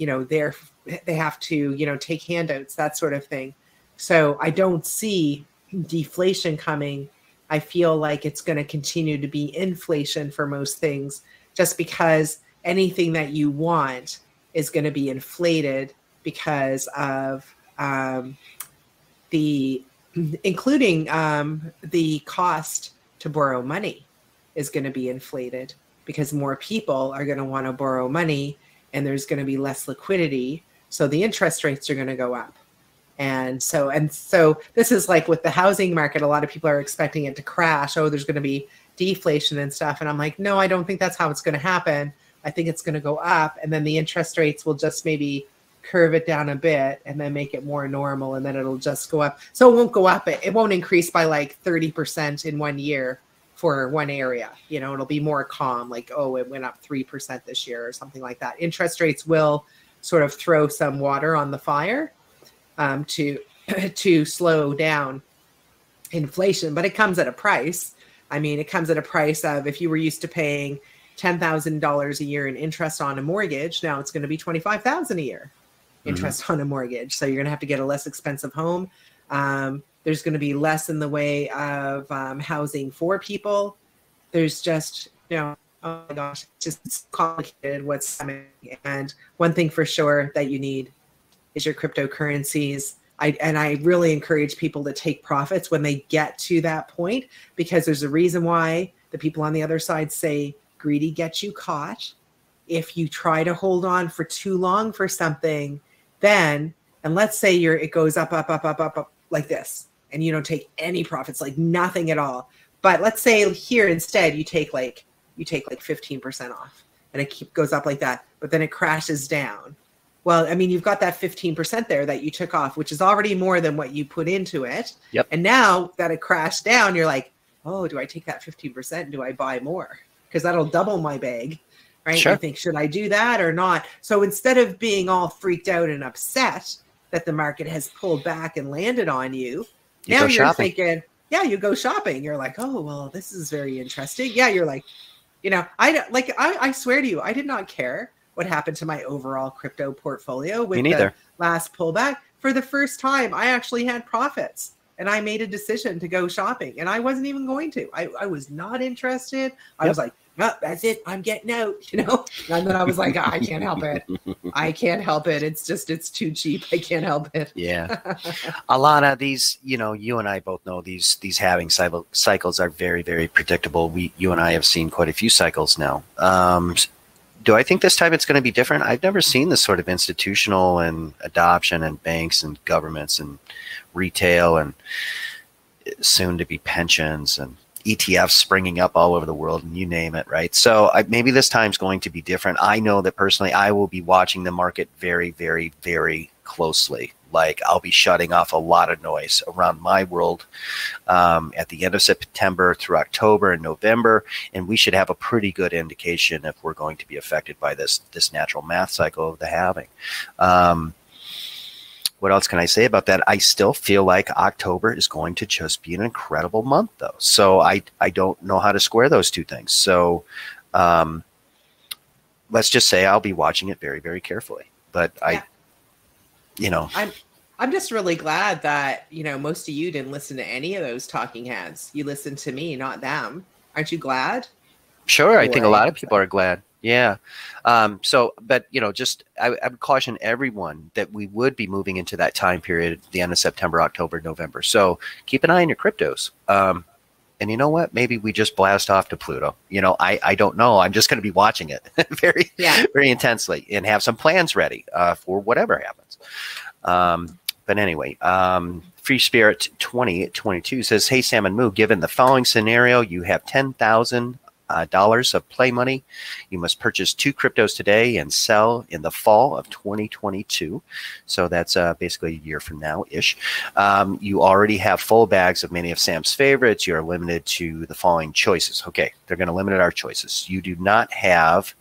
have to, take handouts, that sort of thing. So I don't see deflation coming. I feel like it's going to continue to be inflation for most things, just because anything that you want is going to be inflated because of including the cost to borrow money is going to be inflated because more people are going to want to borrow money and there's going to be less liquidity. So the interest rates are going to go up. And so this is like with the housing market, a lot of people are expecting it to crash. Oh, there's going to be deflation and stuff. And I'm like, no, I don't think that's how it's going to happen. I think it's going to go up, and then the interest rates will just maybe curve it down a bit and then make it more normal, and then it'll just go up. So it won't go up. It won't increase by like 30% in 1 year for one area. It'll be more calm, like, oh, it went up 3% this year or something like that. Interest rates will sort of throw some water on the fire to slow down inflation, but it comes at a price. I mean, it comes at a price of, if you were used to paying $10,000 a year in interest on a mortgage, now it's going to be $25,000 a year interest on a mortgage. So you're going to have to get a less expensive home. There's going to be less in the way of housing for people. There's just, oh my gosh, it's complicated what's coming. And one thing for sure that you need is your cryptocurrencies. I really encourage people to take profits when they get to that point, because there's a reason why the people on the other side say greedy gets you caught. If you try to hold on for too long for something, then, and let's say it goes up like this, and you don't take any profits, like nothing at all. But let's say here instead you take like 15% off, and it goes up like that, but then it crashes down. Well, I mean, you've got that 15% there that you took off, which is already more than what you put into it. Yep. And now that it crashed down, you're like, oh, do I take that 15% and do I buy more? Because that'll double my bag, right? Sure. You think, should I do that or not? So instead of being all freaked out and upset that the market has pulled back and landed on you, now you're thinking, yeah, you go shopping. You're like, oh, well, this is very interesting. Yeah, you're like, I swear to you, I did not care what happened to my overall crypto portfolio with the last pullback. For the first time, I actually had profits. And I made a decision to go shopping, and I wasn't even going to. I was not interested. I was like, no, that's it. I'm getting out, And then I was like, oh, I can't help it. I can't help it. It's too cheap. I can't help it. Yeah. Alana, these, you and I both know these halving cycles are very, very predictable. You and I have seen quite a few cycles now. Do I think this time it's going to be different? I've never seen this sort of institutional and adoption and banks and governments and retail, and soon to be pensions and ETFs springing up all over the world, and you name it, right? So maybe this time's going to be different. I know that personally I will be watching the market very, very, very closely. Like, I'll be shutting off a lot of noise around my world at the end of September through October and November, and we should have a pretty good indication if we're going to be affected by this natural math cycle of the halving. What else can I say about that? I still feel like October is going to just be an incredible month, though. So I don't know how to square those two things. So let's just say I'll be watching it very, very carefully. But I'm just really glad that, most of you didn't listen to any of those talking heads. You listened to me, not them. Aren't you glad? Sure. I think a lot of people are glad. Yeah. But I would caution everyone that we would be moving into that time period at the end of September, October, November. So keep an eye on your cryptos. And you know what? Maybe we just blast off to Pluto. I don't know. I'm just going to be watching it very intensely and have some plans ready for whatever happens. But anyway, Free Spirit 2022 says, "Hey, Sam and Moo, given the following scenario, you have $10,000 of play money. You must purchase 2 cryptos today and sell in the fall of 2022. So that's basically a year from now-ish. You already have full bags of many of Sam's favorites. You are limited to the following choices." Okay, they're going to limit our choices. You do not have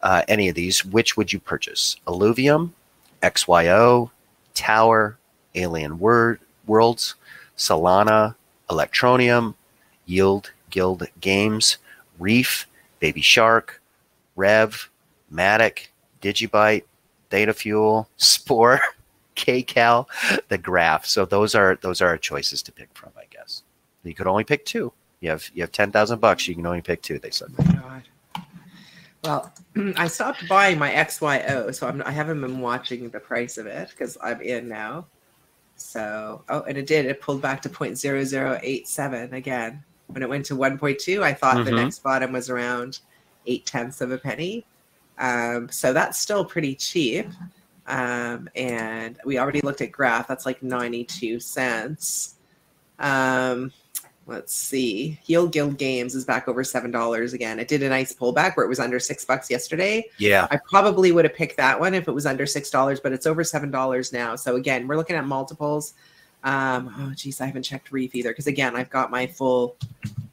any of these. Which would you purchase? Illuvium, XYO, Tower, Alien Worlds, Solana, Electronium, Yield Guild Games, Reef, Baby Shark, Rev, Matic, Digibyte, Theta Fuel, Spore, KCal, the Graph. So those are our choices to pick from, I guess. You could only pick 2. You have $10,000. You can only pick 2. They said. Oh my God. Well, I stopped buying my XYO, so I haven't been watching the price of it because I'm in now. So, and it pulled back to 0.0087 again. When it went to 1.2, I thought the next bottom was around 0.8 of a penny. So that's still pretty cheap. And we already looked at Graph. That's like 92 cents. Let's see. Yield Guild Games is back over $7 again. It did a nice pullback where it was under $6 yesterday. Yeah. I probably would have picked that one if it was under $6, but it's over $7 now. So again, we're looking at multiples. Oh geez, I haven't checked Reef either. Because again, I've got my full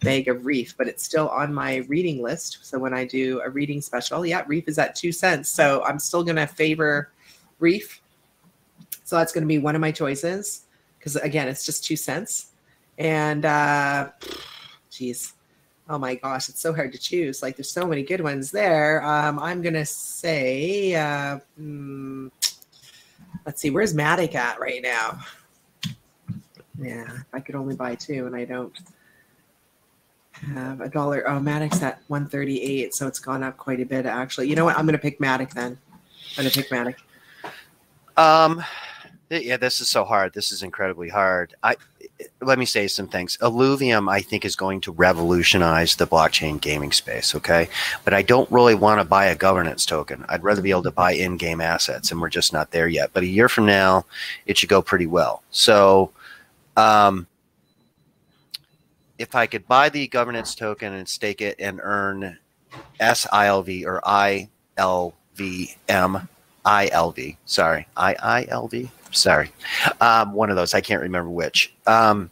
bag of Reef, but it's still on my reading list. So when I do a reading special, Reef is at 2 cents. So I'm still going to favor Reef. So that's going to be one of my choices. Because again, it's just 2 cents. And geez, oh my gosh, it's so hard to choose. Like there's so many good ones there. I'm going to say, let's see, where's Matic at right now? Yeah, I could only buy 2 and I don't have $1. Oh, Matic's at 138, so it's gone up quite a bit actually. You know what? I'm going to pick Matic then. I'm going to pick Matic. Yeah, this is so hard. This is incredibly hard. Let me say some things. Illuvium, I think, is going to revolutionize the blockchain gaming space, okay? But I don't really want to buy a governance token. I'd rather be able to buy in-game assets, and we're just not there yet. But a year from now, it should go pretty well. So if I could buy the governance token and stake it and earn SILV or ILV, sorry, IILV. Sorry. One of those. I can't remember which. Okay.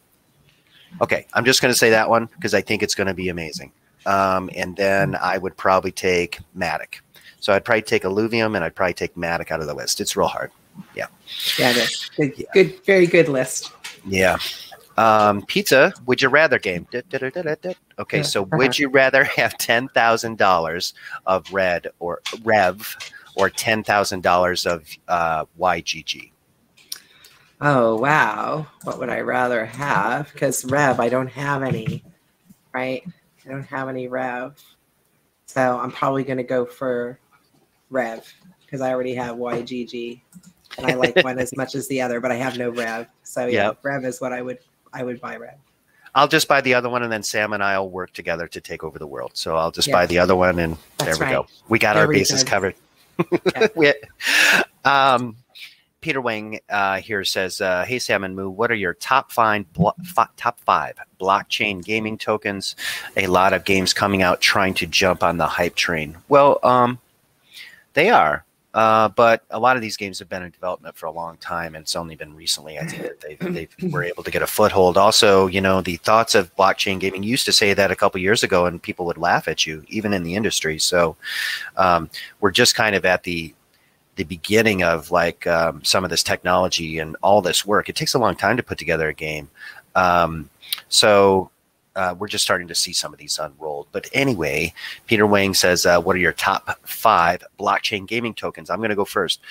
I'm just going to say that one because I think it's going to be amazing. And then I would probably take Matic. So I'd probably take Illuvium and I'd probably take Matic out of the list. It's real hard. Yeah. Yeah, it is. Good, very good list. Yeah. Pizza, would you rather game? Okay. So would you rather have $10,000 of Rev or $10,000 of YGG? Oh, wow. What would I rather have? Because Rev, I don't have any, right? I don't have any Rev. So I'm probably going to go for Rev because I already have YGG. And I like one as much as the other, but I have no Rev. So yeah, Rev is what I would buy Rev. I'll just buy the other one, and then Sam and I will work together to take over the world. So I'll just buy the other one, and there we go. We got our bases covered. Peter Wang here says, "Hey Sam and Moo, what are your top five blockchain gaming tokens? A lot of games coming out trying to jump on the hype train." Well, they are. But a lot of these games have been in development for a long time, and it's only been recently, I think, that they were able to get a foothold. Also, you know, the thoughts of blockchain gaming, you used to say that a couple years ago, and people would laugh at you, even in the industry. So we're just kind of at the beginning of like some of this technology and all this work. It takes a long time to put together a game. We're just starting to see some of these unrolled. But anyway, Peter Wang says, what are your top 5 blockchain gaming tokens? I'm going to go first.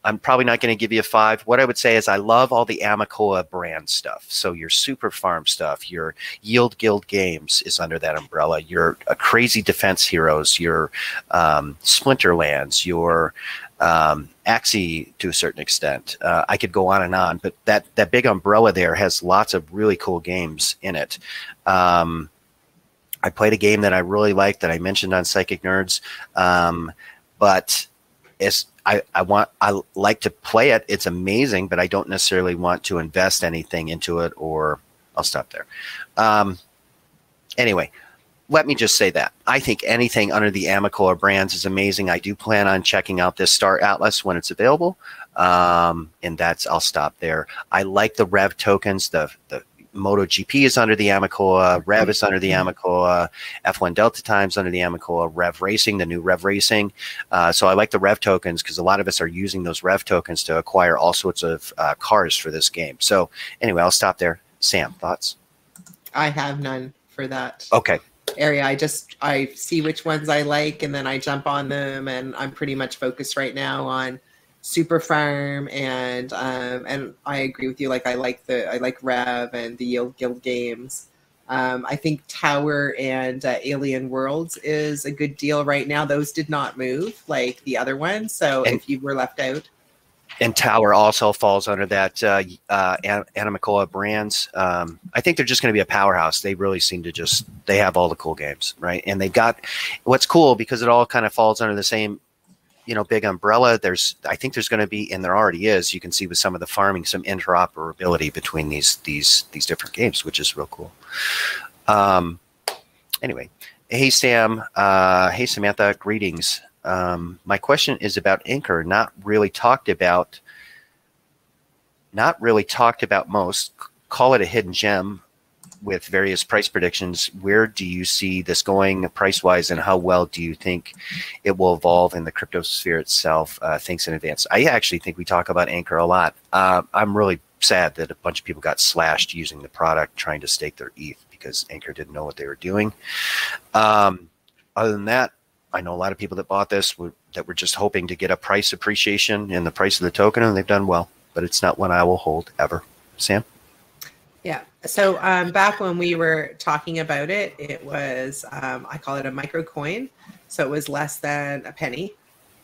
I'm probably not going to give you a 5. What I would say is I love all the Animocabrands stuff. So your Super Farm stuff, your Yield Guild Games is under that umbrella. Your Crazy Defense Heroes, your Splinterlands, your Axie to a certain extent. I could go on, but that big umbrella there has lots of really cool games in it. I played a game that I really liked that I mentioned on Psychic Nerds, but I like to play it. It's amazing, but I don't necessarily want to invest anything into it, or I'll stop there. Anyway, let me just say that I think anything under the Animocabrands is amazing. I do plan on checking out this Star Atlas when it's available. And I'll stop there. I like the Rev tokens. The MotoGP is under the Amocoa, Rev is under the Amocoa, F1 Delta Times under the Amocoa, Rev Racing, the new Rev Racing. So I like the Rev tokens because a lot of us are using those Rev tokens to acquire all sorts of cars for this game. So anyway, I'll stop there. Sam, thoughts? I have none for that. Okay. Area. I see which ones I like, and then I jump on them, and I'm pretty much focused right now on Super Farm, and I agree with you. Like I like Rev and the Yield Guild games. I think Tower and Alien Worlds is a good deal right now. Those did not move like the other ones, so if you were left out. And Tower also falls under that Animocabrands. I think they're just going to be a powerhouse. They really seem to they have all the cool games, right? And they got what's cool because it all kind of falls under the same, you know, big umbrella. I think there's going to be, and there already is, you can see with some of the farming, some interoperability between these different games, which is real cool. Anyway, hey Sam, hey Samantha, greetings. My question is about Anchor, not really talked about most. Call it a hidden gem with various price predictions. Where do you see this going price-wise, and how well do you think it will evolve in the crypto sphere itself? Thanks in advance. I actually think we talk about Anchor a lot. I'm really sad that a bunch of people got slashed using the product trying to stake their ETH because Anchor didn't know what they were doing. Other than that, I know a lot of people that bought this that were just hoping to get a price appreciation in the price of the token, and they've done well. But it's not one I will hold ever. Sam? Yeah. So back when we were talking about it, it was, I call it a micro coin. So it was less than a penny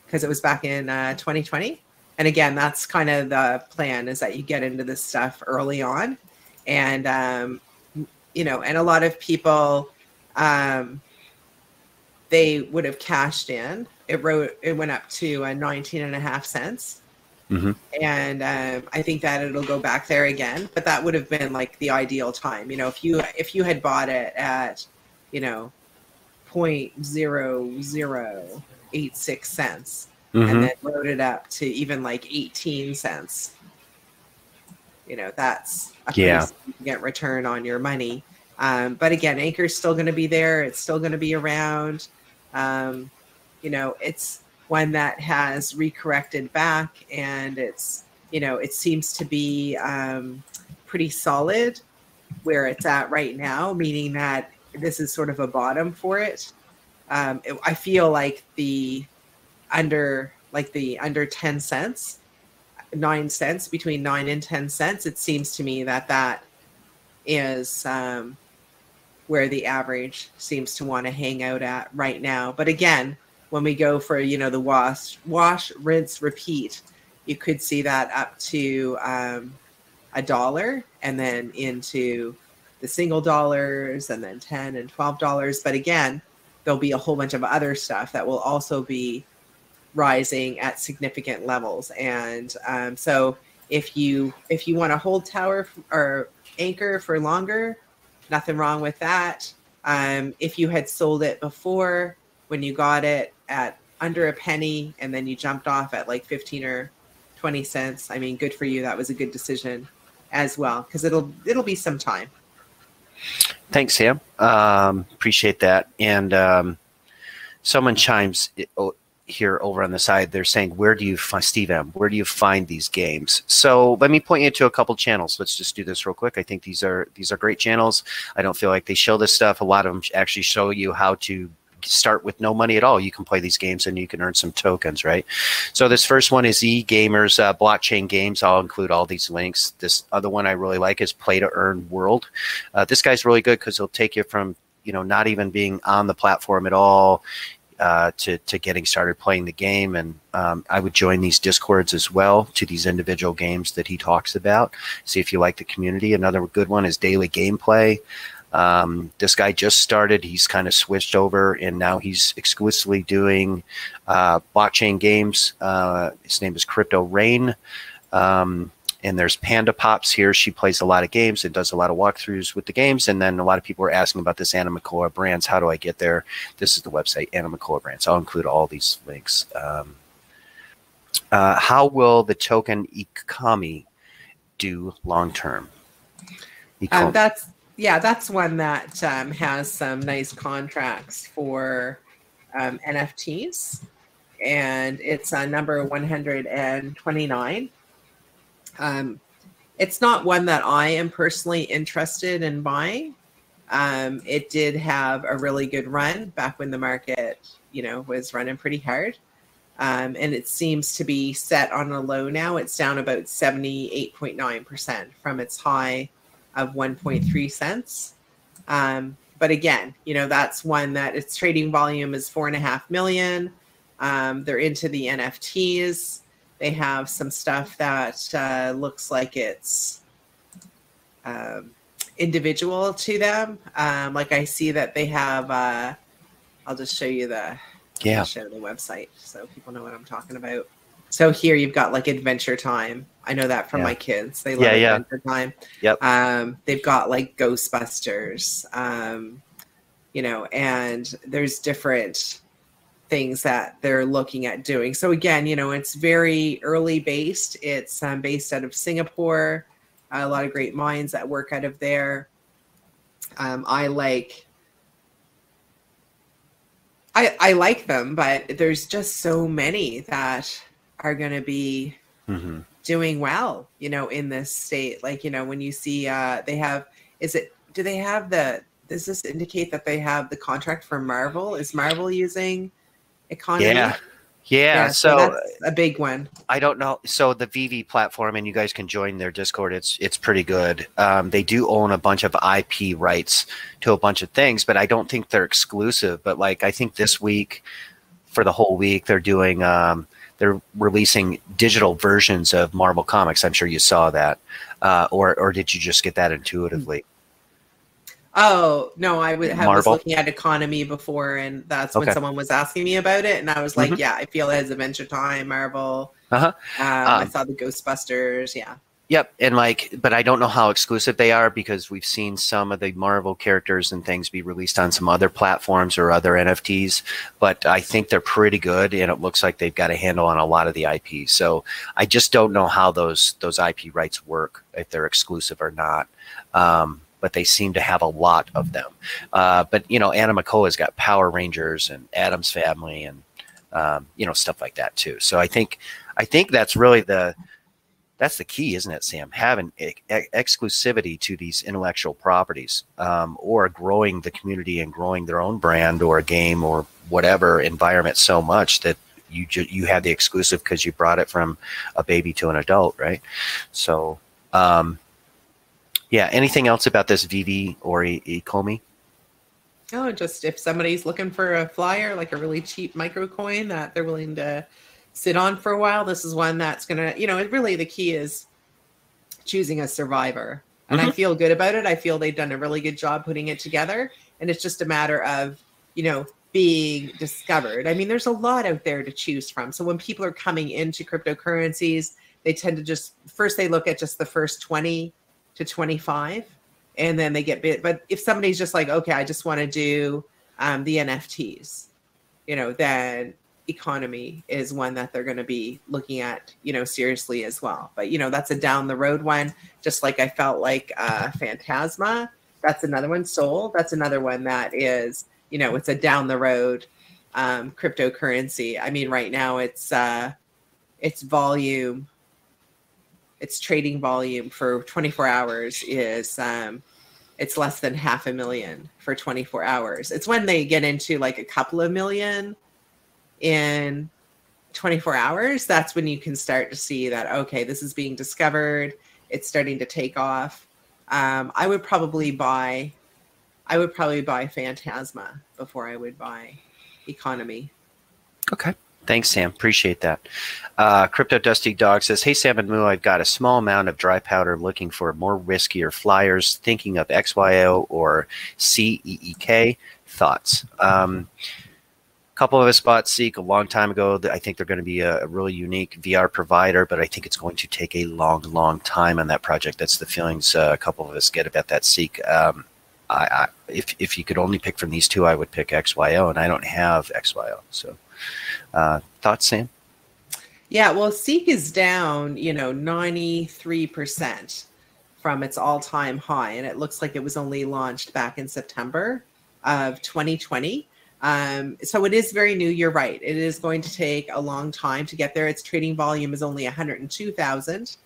because it was back in 2020. And again, that's kind of the plan, is that you get into this stuff early on. And, you know, and a lot of people, they would have cashed in. It went up to 19.5 cents. Mm-hmm. And I think that it'll go back there again, but that would have been like the ideal time. You know, if you had bought it at, you know, 0.0086 cents, mm-hmm. and then rode it up to even like 18 cents, you know, that's a pretty significant return on your money. But again, Anchor's still going to be there. It's still going to be around. You know, it's one that has recorrected back, and it's, you know, it seems to be pretty solid where it's at right now, meaning that this is sort of a bottom for it. I feel like the under 10 cents, 9 cents, between 9 and 10 cents, it seems to me that is where the average seems to want to hang out at right now. But again, when we go for, you know, the wash, rinse, repeat, you could see that up to $1, and then into the single dollars, and then $10 and $12. But again, there'll be a whole bunch of other stuff that will also be rising at significant levels. And so if you want to hold tower or anchor for longer, nothing wrong with that. If you had sold it before when you got it at under a penny and then you jumped off at like 15 or 20 cents, I mean, good for you. That was a good decision as well, because it'll be some time. Thanks, Sam. Appreciate that. And someone chimes here over on the side. They're saying, where do you find, Steve M, where do you find these games? So let me point you to a couple channels. Let's just do this real quick. I think these are great channels. I don't feel like they show this stuff. A lot of them actually show you how to start with no money at all. You can play these games and you can earn some tokens, right? So this first one is eGamers Blockchain Games. I'll include all these links. This other one I really like is Play to Earn World. This guy's really good because he'll take you from, you know, not even being on the platform at all to getting started playing the game. And I would join these Discords as well to these individual games that he talks about. See if you like the community. Another good one is Daily Gameplay. This guy just started. He's kind of switched over, and now he's exclusively doing blockchain games. His name is Crypto Rain. And there's Panda Pops here. She plays a lot of games and does a lot of walkthroughs with the games. And then a lot of people are asking about this Animocabrands. How do I get there? This is the website, Animocabrands. I'll include all these links. How will the token economy do long term? That's one that has some nice contracts for NFTs, and it's number 129. It's not one that I am personally interested in buying. It did have a really good run back when the market, you know, was running pretty hard. And it seems to be set on a low now. It's down about 78.9% from its high of 1.3 cents. But again, you know, that's one that its trading volume is 4.5 million. They're into the NFTs. They have some stuff that looks like it's individual to them. Like I see that they have, I'll just show you I'll show the website so people know what I'm talking about. So here you've got like Adventure Time. I know that from my kids. They love Adventure Time. Yep. They've got like Ghostbusters, you know, and there's different things that they're looking at doing. So again, you know, it's very early based. It's based out of Singapore. A lot of great minds that work out of there. I like them, but there's just so many that are going to be doing well, you know, in this state. Like, you know, when you see they have, does this indicate that they have the contract for Marvel? Is Marvel using economy? Yeah, so that's a big one. I don't know. So the VV platform, and you guys can join their Discord. It's pretty good. They do own a bunch of IP rights to a bunch of things, but I don't think they're exclusive. But like, I think this week, for the whole week, they're doing they're releasing digital versions of Marvel Comics. I'm sure you saw that, or did you just get that intuitively? Oh, no, I was looking at economy before, and that's when someone was asking me about it. And I was like, yeah, I feel it has Adventure Time, Marvel. I saw the Ghostbusters. Yeah. Yep. And like, but I don't know how exclusive they are, because we've seen some of the Marvel characters and things be released on some other platforms or other NFTs, but I think they're pretty good, and it looks like they've got a handle on a lot of the IP. So I just don't know how those IP rights work, if they're exclusive or not. But they seem to have a lot of them. But, you know, Animocabrands got Power Rangers and Addams Family and, you know, stuff like that too. So I think that's really that's the key, isn't it, Sam? Having exclusivity to these intellectual properties, or growing the community and growing their own brand or a game or whatever environment so much that you have the exclusive because you brought it from a baby to an adult, right? So, yeah. Anything else about this VV or Ecomi? Oh, just if somebody's looking for a flyer, like a really cheap micro coin that they're willing to sit on for a while, this is one that's going to, you know, really the key is choosing a survivor. And I feel good about it. I feel they've done a really good job putting it together. And it's just a matter of, you know, being discovered. I mean, there's a lot out there to choose from. So when people are coming into cryptocurrencies, they tend to just first they look at just the first 20 to 25, and then they get bit. But if somebody's just like, okay, I just want to do the NFTs, you know, then economy is one that they're going to be looking at, you know, seriously as well. But, you know, that's a down the road one, just like I felt like Phantasma. That's another one. Soul. That's another one that is, you know, it's a down the road cryptocurrency. I mean, right now it's volume, its trading volume for 24 hours is it's less than 500,000 for 24 hours. It's when they get into like a couple of million in 24 hours, that's when you can start to see that, okay, this is being discovered. It's starting to take off. I would probably buy Phantasma before I would buy economy. Okay. Thanks, Sam. Appreciate that. Crypto Dusty Dog says, hey, Sam and Moo, I've got a small amount of dry powder looking for more riskier flyers, thinking of XYO or CEEK. Thoughts? Couple of us bought Seek a long time ago. I think they're going to be a really unique VR provider, but I think it's going to take a long, long time on that project. That's the feelings a couple of us get about that Seek. If you could only pick from these two, I would pick XYO, and I don't have XYO. So thoughts, Sam? Yeah, well, Seek is down, you know, 93% from its all-time high, and it looks like it was only launched back in September of 2020. So it is very new. You're right. It is going to take a long time to get there. Its trading volume is only 102,000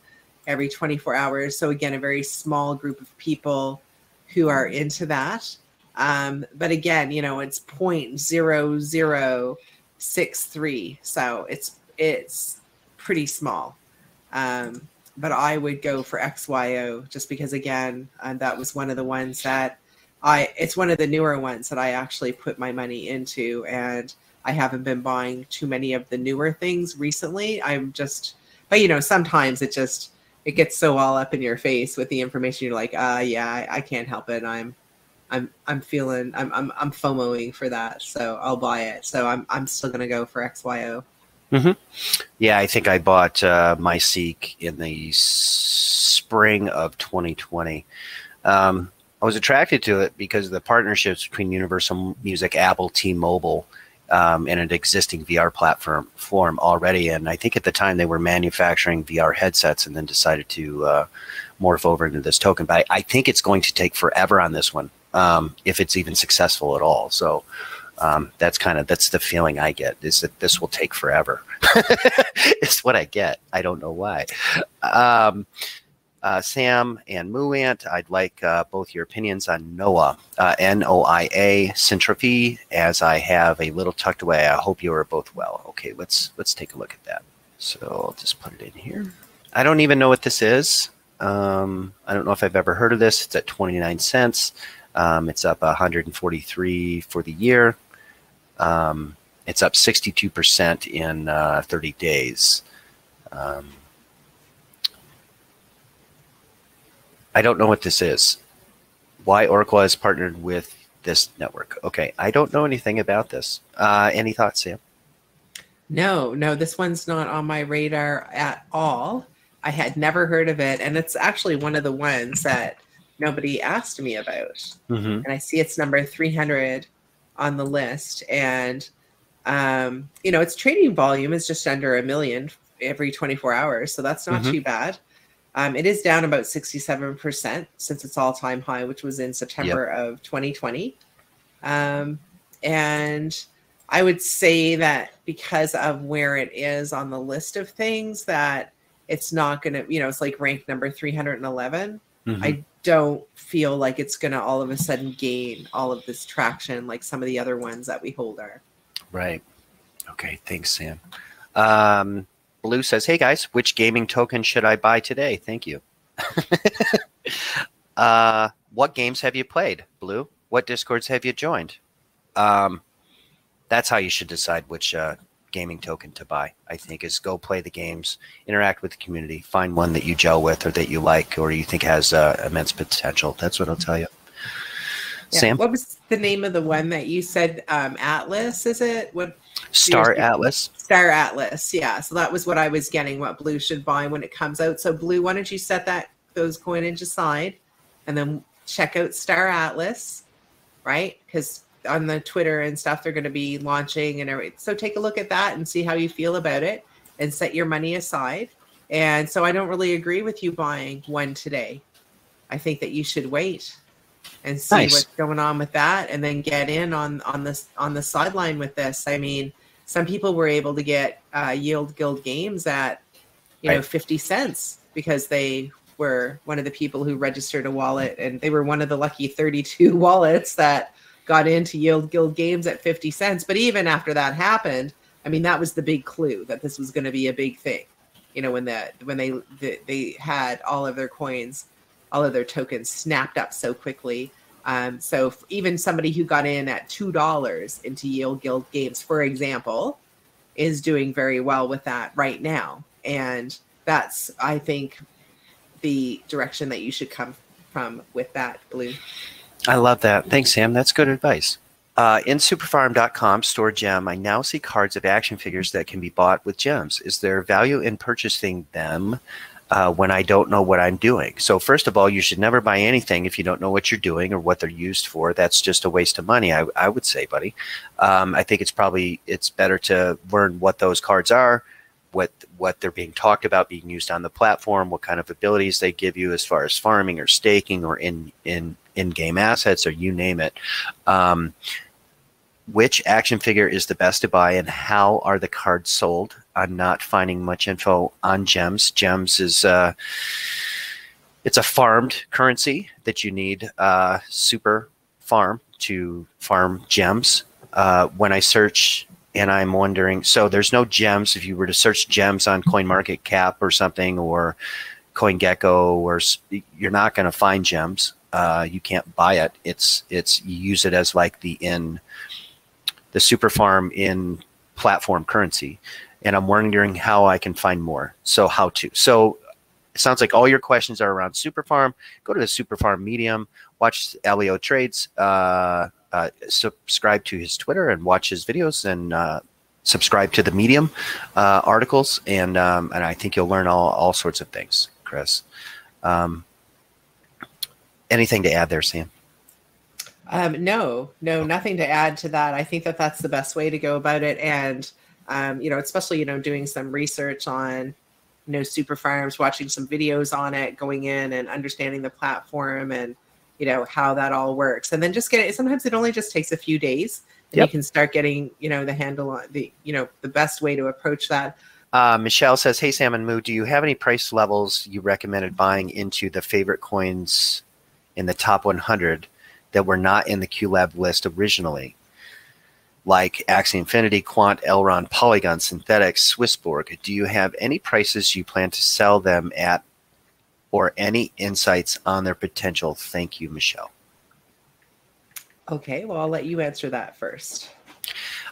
every 24 hours. So again, a very small group of people who are into that. But again, you know, it's 0.0063. So it's pretty small. But I would go for XYO just because, again, that was one of the ones that it's one of the newer ones that I actually put my money into, and I haven't been buying too many of the newer things recently. But you know, sometimes it gets so all up in your face with the information. You're like, yeah, I can't help it. I'm FOMOing for that, so I'll buy it. So I'm still gonna go for XYO. Mm-hmm. Yeah, I think I bought my Seek in the spring of 2020. I was attracted to it because of the partnerships between Universal Music, Apple, T-Mobile, and an existing VR platform already. And I think at the time they were manufacturing VR headsets and then decided to morph over into this token. But I think it's going to take forever on this one, if it's even successful at all. So that's the feeling I get, is that this will take forever. It's what I get. I don't know why. Sam and MooAnt, I'd like both your opinions on NOIA, N-O-I-A, Syntropy, as I have a little tucked away. I hope you are both well. Okay, let's take a look at that. So I'll just put it in here. I don't even know what this is. I don't know if I've ever heard of this. It's at 29 cents. It's up 143 for the year. It's up 62% in 30 days. I don't know what this is. Why Oracle has partnered with this network. Okay, I don't know anything about this. Any thoughts, Sam? No, this one's not on my radar at all. I had never heard of it, and it's actually one of the ones that nobody asked me about. Mm-hmm. And I see it's number 300 on the list, and you know, its trading volume is just under 1 million every 24 hours, so that's not too bad. It is down about 67% since its all-time high, which was in September of 2020. And I would say that because of where it is on the list of things, that it's not going to, you know, it's like ranked number 311. I don't feel like it's going to all of a sudden gain all of this traction like some of the other ones that we hold are. Right. Okay. Thanks, Sam. Blue says, hey guys, which gaming token should I buy today? Thank you. What games have you played, Blue? What Discords have you joined? That's how you should decide which gaming token to buy, I think, is go play the games, interact with the community, find one that you gel with or that you like or you think has immense potential. That's what I'll tell you. Yeah. Sam? What was the name of the one that you said? Atlas, is it? What? Star Atlas. Star Atlas. Yeah. So that was what I was getting, what Blue should buy when it comes out. So Blue, why don't you set those coinage aside and then check out Star Atlas, right? Because on the Twitter and stuff, they're going to be launching and everything. So take a look at that and see how you feel about it and set your money aside. And so I don't really agree with you buying one today. I think that you should wait and see what's going on with that, and then get in on the sideline with this. I mean, some people were able to get Yield Guild games at 50 cents because they were one of the people who registered a wallet, and they were one of the lucky 32 wallets that got into Yield Guild games at 50 cents. But even after that happened, I mean, that was the big clue that this was going to be a big thing. When they had all of their coins, all of their tokens snapped up so quickly. So even somebody who got in at $2 into Yield Guild games, for example, is doing very well with that right now. And that's, I think, the direction that you should come from with that, Blue. I love that. Thanks, Sam. That's good advice. In superfarm.com store gem, I now see cards of action figures that can be bought with gems. Is there value in purchasing them when I don't know what I'm doing? So first of all, you should never buy anything if you don't know what you're doing or what they're used for. That's just a waste of money, I would say, buddy. I think it's better to learn what those cards are, what they're being talked about, being used on the platform, what kind of abilities they give you as far as farming or staking or in-game assets, or you name it. Which action figure is the best to buy, and how are the cards sold? I'm not finding much info on gems. Gems is it's a farmed currency that you need super farm to farm gems. When I search, and I'm wondering, so there's no gems. If you were to search gems on CoinMarketCap or something, or CoinGecko, or you're not going to find gems. You can't buy it. It's you use it as like the super farm in platform currency. And I'm wondering how I can find more. So how to. So it sounds like all your questions are around super farm. Go to the super farm medium, watch Elio Trades, subscribe to his Twitter and watch his videos, and subscribe to the medium articles. And I think you'll learn all sorts of things, Chris. Anything to add there, Sam? No, nothing to add to that. I think that that's the best way to go about it. And, especially, doing some research on, super farms, watching some videos on it, going in and understanding the platform and, how that all works. And then just sometimes it only just takes a few days, and you can start getting, the handle on the best way to approach that. Michelle says, hey, Sam and Moo, do you have any price levels you recommended buying into the favorite coins in the top 100 that were not in the QLab list originally, like Axie Infinity, Quant, Elrond, Polygon, Synthetics, Swissborg? Do you have any prices you plan to sell them at, or any insights on their potential? Thank you, Michelle. Okay, well, I'll let you answer that first.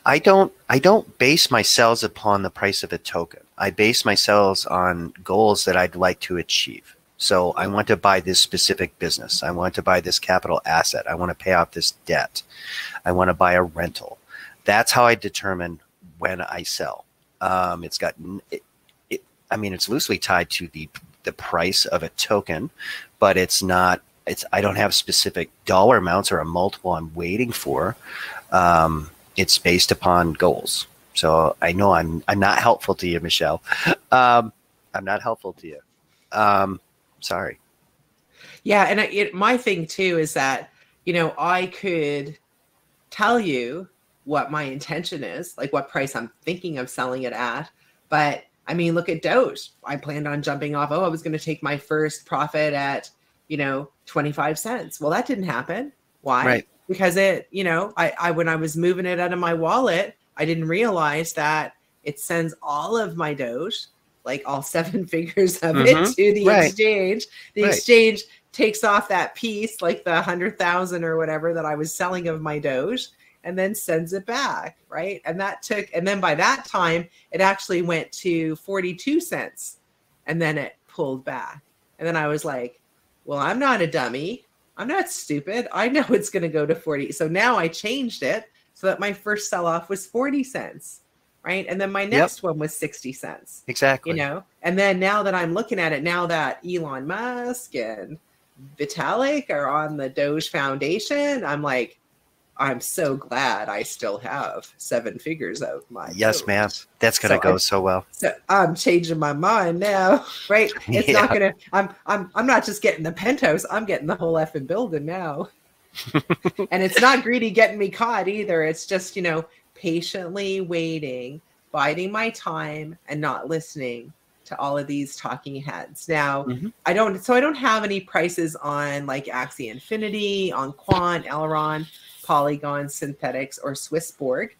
I don't base my sales upon the price of a token. I base my sales on goals that I'd like to achieve. So I want to buy this specific business. I want to buy this capital asset. I want to pay off this debt. I want to buy a rental. That's how I determine when I sell. It's loosely tied to the price of a token, but it's not. I don't have specific dollar amounts or a multiple I'm waiting for. It's based upon goals. So I know I'm not helpful to you, Michelle. I'm not helpful to you. Sorry. Yeah. And my thing too is that, I could tell you what my intention is, like what price I'm thinking of selling it at. But I mean, look at Doge. I planned on jumping off. I was going to take my first profit at, 25 cents. Well, that didn't happen. Why? Right. Because when I was moving it out of my wallet, I didn't realize that it sends all of my Doge, like all 7 figures of it, to the exchange. The exchange takes off that piece, like the 100,000 or whatever that I was selling of my Doge, and then sends it back, right? And then by that time, it actually went to 42 cents, and then it pulled back. And then I was like, well, I'm not a dummy. I'm not stupid. I know it's going to go to 40. So now I changed it so that my first sell off was 40 cents. Right. And then my next one was 60 cents. Exactly. You know, and then now that I'm looking at it, now that Elon Musk and Vitalik are on the Doge Foundation, I'm like, I'm so glad I still have 7 figures out my Doge. Ma'am. That's gonna go so well. So I'm changing my mind now, right? It's not gonna. I'm not just getting the penthouse. I'm getting the whole effing building now. And it's not greedy getting me caught either. It's just, you know, patiently waiting, biding my time, and not listening to all of these talking heads. Now, I don't have any prices on like Axie Infinity, on Quant, Elrond, Polygon, Synthetics, or Swissborg.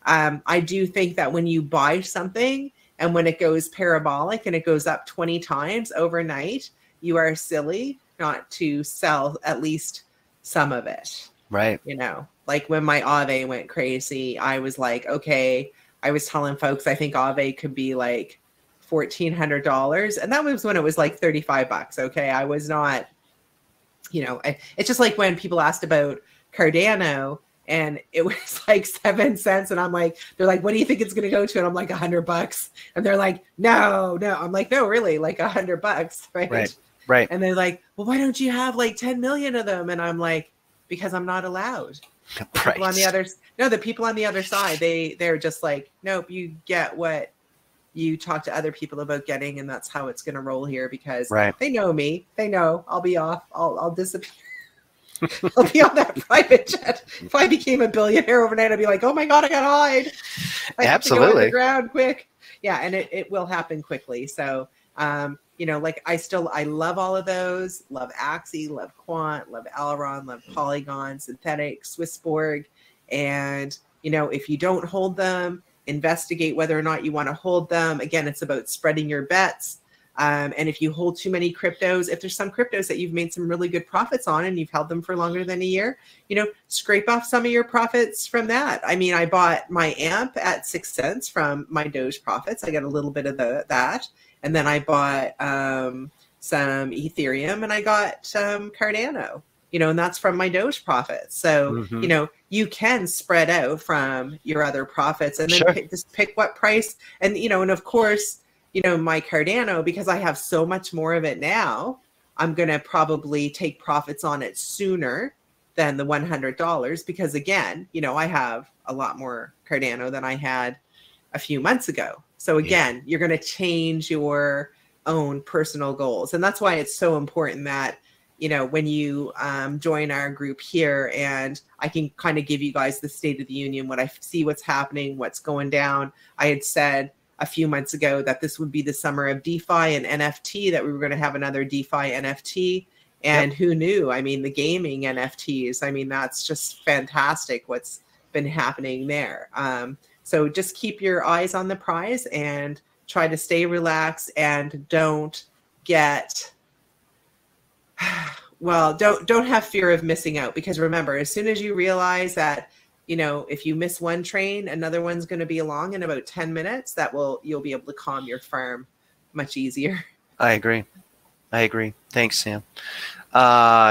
I do think that when you buy something and when it goes parabolic and it goes up 20 times overnight, you are silly not to sell at least some of it. Right. You know, like when my Aave went crazy, I was like, okay, I was telling folks I think Aave could be like $1,400. And that was when it was like 35 bucks. Okay. I was not, you know, it's just like when people asked about Cardano and it was like 7 cents. And I'm like, they're like, what do you think it's going to go to? And I'm like, $100. And they're like, no. I'm like, no, really, like $100. Right. Right. And they're like, well, why don't you have like 10 million of them? And I'm like, because I'm not allowed. The people on the other side, they're just like, nope, you get what you talk to other people about getting, and that's how it's going to roll here because they know me. They know I'll be off. I'll disappear. I'll be on that private jet. If I became a billionaire overnight, I'd be like, oh my God, I got to hide. I have to go on the ground quick. Yeah. And it will happen quickly. So, you know, like I love all of those, love Axie, love Quant, love Elrond, love Polygon, Synthetic, Swissborg. And, you know, if you don't hold them, investigate whether or not you want to hold them. Again, it's about spreading your bets. And if you hold too many cryptos, if there's some cryptos that you've made some really good profits on and you've held them for longer than a year, you know, scrape off some of your profits from that. I mean, I bought my AMP at 6 cents from my Doge profits. I got a little bit of that. And then I bought some Ethereum and I got some Cardano, you know, and that's from my Doge profits. So, you know, you can spread out from your other profits and then just pick what price. And, you know, and of course, you know, my Cardano, because I have so much more of it now, I'm going to probably take profits on it sooner than the $100 because, again, you know, I have a lot more Cardano than I had a few months ago. So, again, you're going to change your own personal goals. And that's why it's so important that, you know, when you join our group here and I can kind of give you guys the state of the union, what I see, what's happening, what's going down. I had said a few months ago that this would be the summer of DeFi and NFT, that we were going to have another DeFi NFT. And who knew? I mean, the gaming NFTs, I mean, that's just fantastic what's been happening there. So just keep your eyes on the prize and try to stay relaxed and don't get, well, don't have fear of missing out, because remember, as soon as you realize that, you know, if you miss one train, another one's going to be along in about 10 minutes, you'll be able to calm your farm much easier. I agree. Thanks, Sam.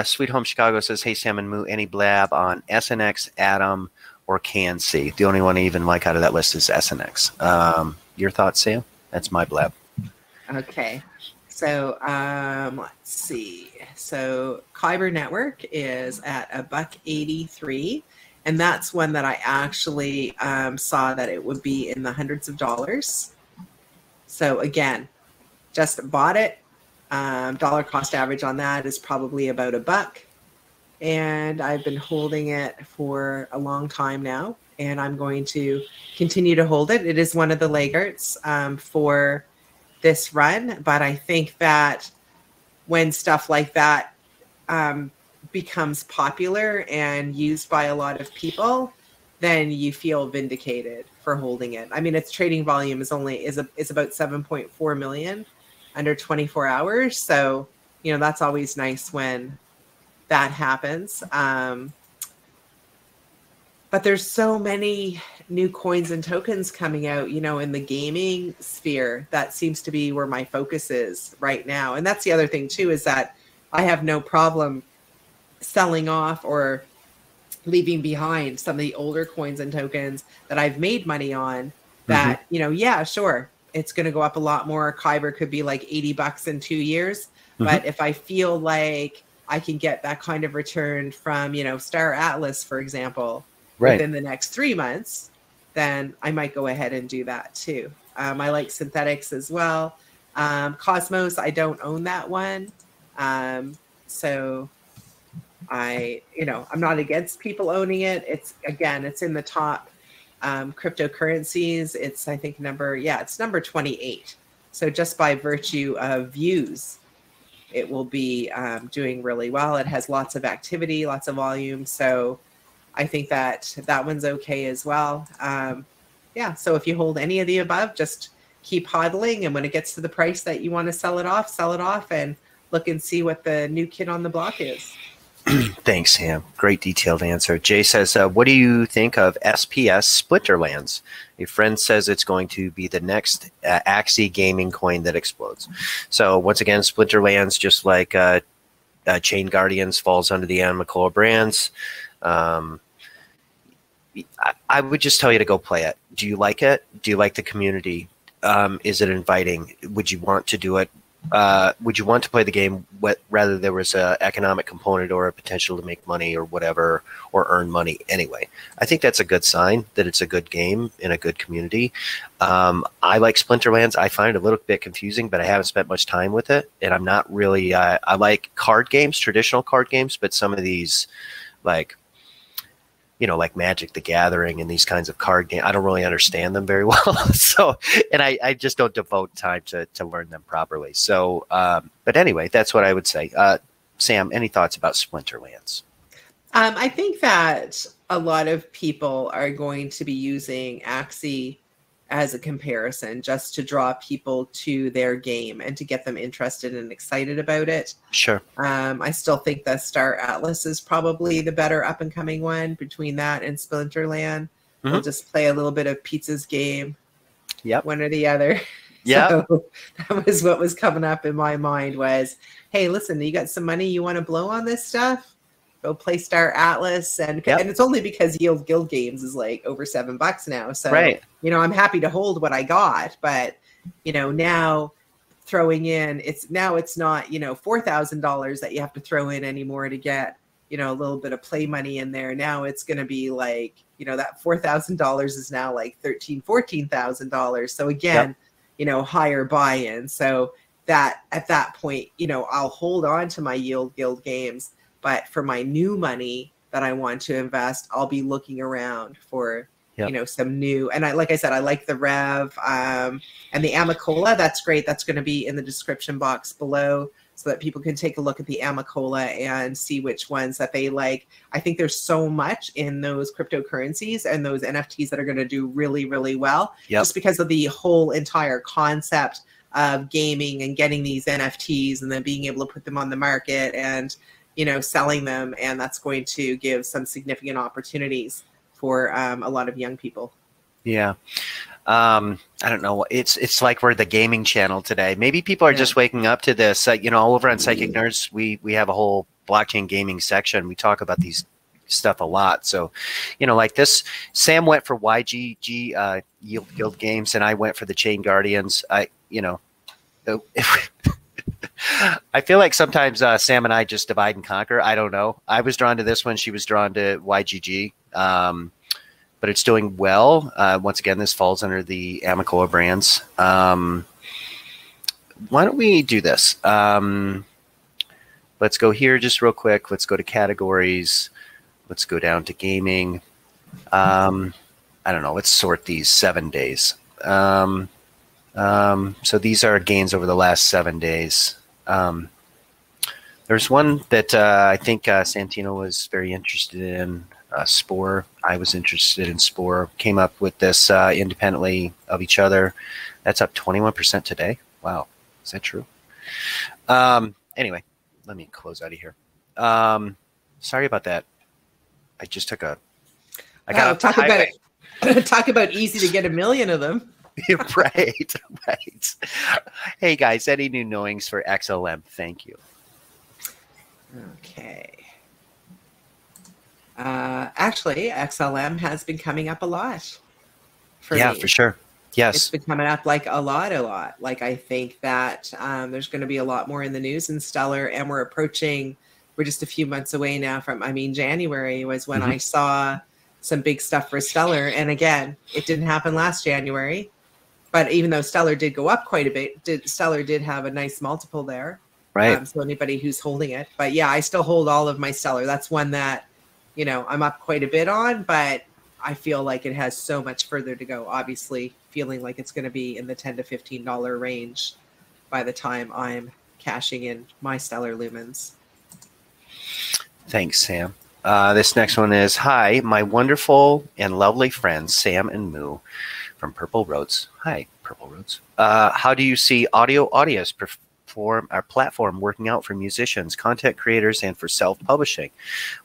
Sweet Home Chicago says, hey, Sam and Moo, any blab on SNX, Atom, or CanC? The only one I even like out of that list is SNX. Your thoughts, Sam? That's my blab. Okay. So let's see. So Kyber Network is at $1.83. And that's one that I actually saw that it would be in the hundreds of dollars. So again, just bought it. Dollar cost average on that is probably about $1. And I've been holding it for a long time now. And I'm going to continue to hold it. It is one of the laggards for this run. But I think that when stuff like that becomes popular and used by a lot of people, then you feel vindicated for holding it. I mean, its trading volume is about 7.4 million under 24 hours. So, you know, that's always nice when that happens. But there's so many new coins and tokens coming out, you know, in the gaming sphere. That seems to be where my focus is right now. And that's the other thing too, is that I have no problem selling off or leaving behind some of the older coins and tokens that I've made money on that, you know, yeah, sure, it's going to go up a lot more. Kyber could be like $80 in 2 years. But if I feel like I can get that kind of return from, you know, Star Atlas, for example, within the next 3 months, then I might go ahead and do that too. I like synthetics as well. Cosmos, I don't own that one. So you know, I'm not against people owning it. It's, again, it's in the top cryptocurrencies. It's, I think, it's number 28. So just by virtue of views, it will be doing really well. It has lots of activity, lots of volume. So I think that one's okay as well. Yeah, so if you hold any of the above, just keep hodling. And when it gets to the price that you want to sell it off and look and see what the new kid on the block is. Thanks, Sam. Great detailed answer. Jay says, what do you think of SPS Splinterlands? A friend says it's going to be the next Axie gaming coin that explodes. So once again, Splinterlands, just like Chain Guardians, falls under the Animocabrands. I would just tell you to go play it. Do you like it? Do you like the community? Is it inviting? Would you want to do it? Would you want to play the game rather there was an economic component or a potential to make money or whatever, or earn money anyway? I think that's a good sign that it's a good game in a good community. I like Splinterlands. I find it a little bit confusing, but I haven't spent much time with it. And I'm not really, I like card games, traditional card games, but some of these, like, you know, like Magic the Gathering and these kinds of card games, I don't really understand them very well. So, and I just don't devote time to learn them properly. So, but anyway, that's what I would say. Sam, any thoughts about Splinterlands? I think that a lot of people are going to be using Axie as a comparison just to draw people to their game and to get them interested and excited about it. Sure. I still think the Star Atlas is probably the better up and coming one between that and Splinterland. We'll just play a little bit of Pizza's game. Yep. One or the other. Yeah. So that was what was coming up in my mind was, hey, listen, you got some money you want to blow on this stuff? Go play Star Atlas, and it's only because Yield Guild Games is like over $7 now. So you know, I'm happy to hold what I got, but you know, now throwing in it's not, you know, $4,000 that you have to throw in anymore to get, you know, a little bit of play money in there. Now it's going to be like, you know, that $4,000 is now like $14,000. So again, you know, higher buy-in. So that at that point, you know, I'll hold on to my Yield Guild Games. But for my new money that I want to invest, I'll be looking around for, you know, some new. And like I said, I like the Rev and the Amicola. That's great. That's going to be in the description box below so that people can take a look at the Amicola and see which ones that they like. I think there's so much in those cryptocurrencies and those NFTs that are going to do really, really well, just because of the whole entire concept of gaming and getting these NFTs and then being able to put them on the market and, you know, selling them, and that's going to give some significant opportunities for a lot of young people. Yeah. I don't know. It's like we're the gaming channel today. Maybe people are just waking up to this. You know, over on Psychic Nerds, we have a whole blockchain gaming section. We talk about these stuff a lot. So, you know, like this, Sam went for YGG Yield Guild Games, and I went for the Chain Guardians. You know, I feel like sometimes Sam and I just divide and conquer. I don't know. I was drawn to this one. She was drawn to YGG. But it's doing well. Once again, this falls under the Animocabrands. Why don't we do this? Let's go here just real quick. Let's go to categories. Let's go down to gaming. I don't know. Let's sort these 7 days. So these are gains over the last 7 days. There's one that I think Santino was very interested in. Spore. I was interested in Spore. Came up with this independently of each other. That's up 21% today. Wow. Is that true? Anyway, let me close out of here. Sorry about that. I just took a... talk about easy to get 1 million of them. Right. Hey, guys, any new knowings for XLM? Thank you. Okay. Actually, XLM has been coming up a lot for Yeah, me. for sure. Yes. It's been coming up like a lot. Like I think that there's going to be a lot more in the news in Stellar, and we're just a few months away now from, I mean, January was when I saw some big stuff for Stellar. And again, it didn't happen last January, but even though Stellar did go up quite a bit, Stellar did have a nice multiple there. Right. So anybody who's holding it, but yeah, I still hold all of my Stellar. That's one that, you know, I'm up quite a bit on, but I feel like it has so much further to go. Obviously, feeling like it's going to be in the $10 to $15 range by the time I'm cashing in my Stellar Lumens. Thanks, Sam. This next one is, hi, my wonderful and lovely friends, Sam and Moo from Purple Roads. Hi, Purple Roads. How do you see Audios our platform working out for musicians, content creators, and for self-publishing?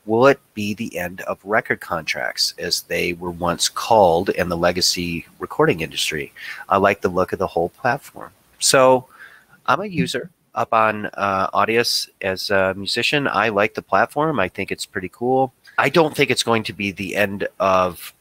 Will it be the end of record contracts as they were once called in the legacy recording industry? I like the look of the whole platform. So I'm a user up on Audios as a musician. I like the platform. I think it's pretty cool. I don't think it's going to be the end of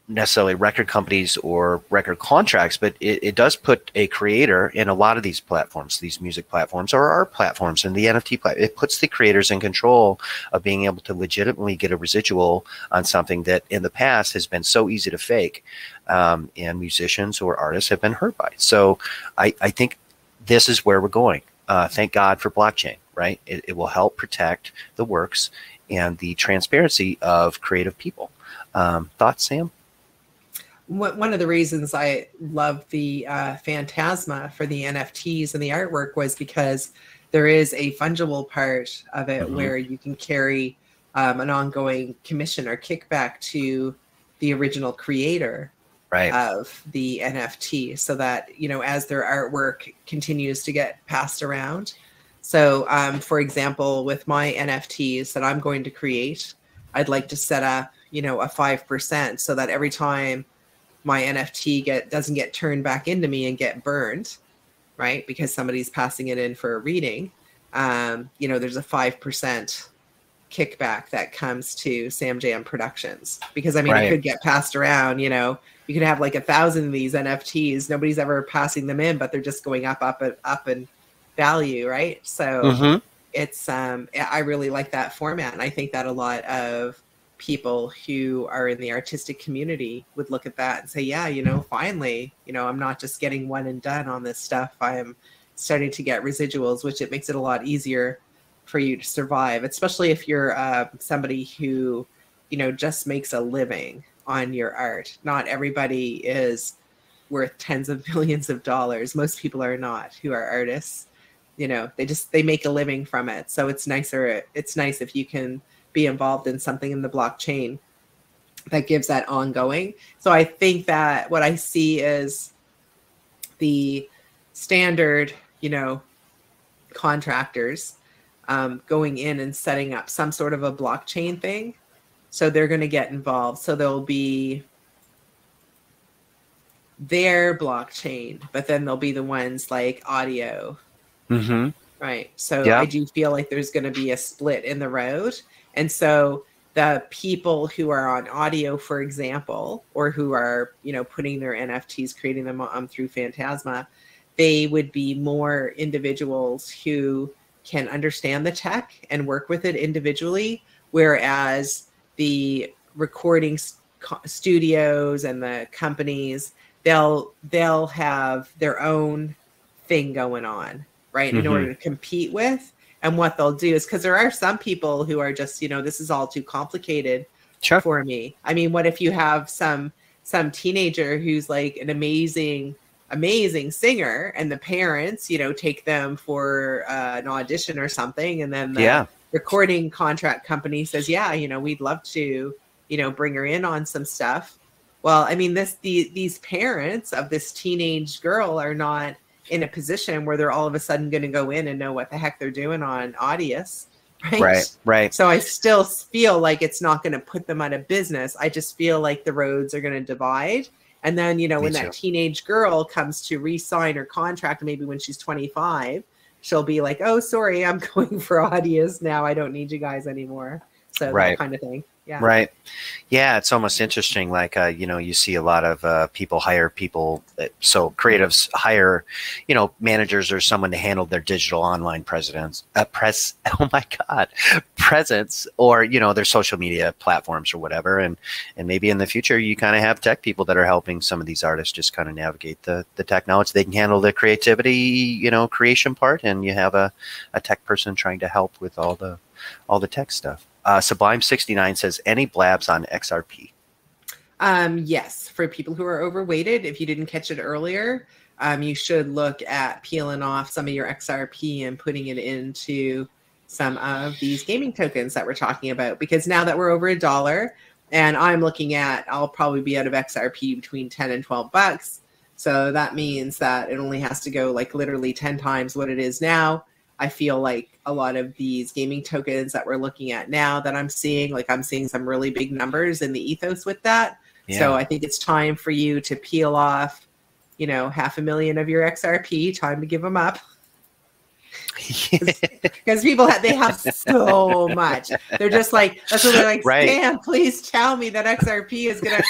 necessarily record companies or record contracts, but it does put a creator in a lot of these platforms, these music platforms or our platforms and the NFT platform. It puts the creators in control of being able to legitimately get a residual on something that in the past has been so easy to fake, and musicians or artists have been hurt by. So I think this is where we're going. Thank God for blockchain, right? It will help protect the works and the transparency of creative people. Thoughts, Sam? One of the reasons I love the Phantasma for the NFTs and the artwork was because there is a fungible part of it where you can carry an ongoing commission or kickback to the original creator of the NFT, so that, you know, as their artwork continues to get passed around. So, for example, with my NFTs that I'm going to create, I'd like to set up, you know, a 5% so that every time my NFT doesn't get turned back into me and get burned, right? Because somebody's passing it in for a reading. You know, there's a 5% kickback that comes to Sam Jam Productions, because I mean, it could get passed around, you know, you could have like 1,000 of these NFTs. Nobody's ever passing them in, but they're just going up in value. Right. So it's, I really like that format. And I think that a lot of people who are in the artistic community would look at that and say, yeah, you know, finally, you know, I'm not just getting one and done on this stuff. I'm starting to get residuals, which it makes it a lot easier for you to survive, especially if you're somebody who, you know, just makes a living on your art. Not everybody is worth tens of millions of dollars. Most people are not, who are artists. You know, they make a living from it. So it's nice if you can be involved in something in the blockchain that gives that ongoing. So I think that what I see is the standard, you know, contractors going in and setting up some sort of a blockchain thing. So they're going to get involved. So there'll be their blockchain, but then there'll be the ones like audio. Right. So I do feel like there's going to be a split in the road. And so the people who are on audio, for example, or who are, you know, putting their NFTs, creating them through Phantasma, they would be more individuals who can understand the tech and work with it individually, whereas the recording studios and the companies, they'll have their own thing going on, right, in order to compete with. And what they'll do is, because there are some people who are just, you know, this is all too complicated for me. I mean, what if you have some teenager who's like an amazing singer, and the parents, you know, take them for an audition or something, and then the recording contract company says, yeah, you know, we'd love to, you know, bring her in on some stuff. Well, I mean, these parents of this teenage girl are not in a position where they're all of a sudden going to go in and know what the heck they're doing on Audius. Right. So I still feel like it's not going to put them out of business. I just feel like the roads are going to divide. And then, you know, when that teenage girl comes to re-sign her contract, maybe when she's 25, she'll be like, oh, sorry, I'm going for Audius now. I don't need you guys anymore. So that kind of thing. Yeah. Right. Yeah, it's almost interesting. Like, you know, you see a lot of people hire people. So creatives hire, you know, managers or someone to handle their digital online presence, oh my God, presence, or, you know, their social media platforms or whatever. And maybe in the future, you kind of have tech people that are helping some of these artists just kind of navigate the technology. They can handle the creativity, you know, creation part. And you have a tech person trying to help with all the tech stuff. Sublime69 says, any blabs on XRP? Yes, for people who are overweighted, if you didn't catch it earlier, you should look at peeling off some of your XRP and putting it into some of these gaming tokens that we're talking about. Because now that we're over $1, and I'm looking at, I'll probably be out of XRP between 10 and 12 bucks. So that means that it only has to go like literally 10 times what it is now. I feel like a lot of these gaming tokens that we're looking at now that I'm seeing, like I'm seeing some really big numbers in the ethos with that. Yeah. So I think it's time for you to peel off, you know, 500,000 of your XRP, time to give them up. Because people they have so much. They're just like, that's what they're like, Stan, please tell me that XRP is going to,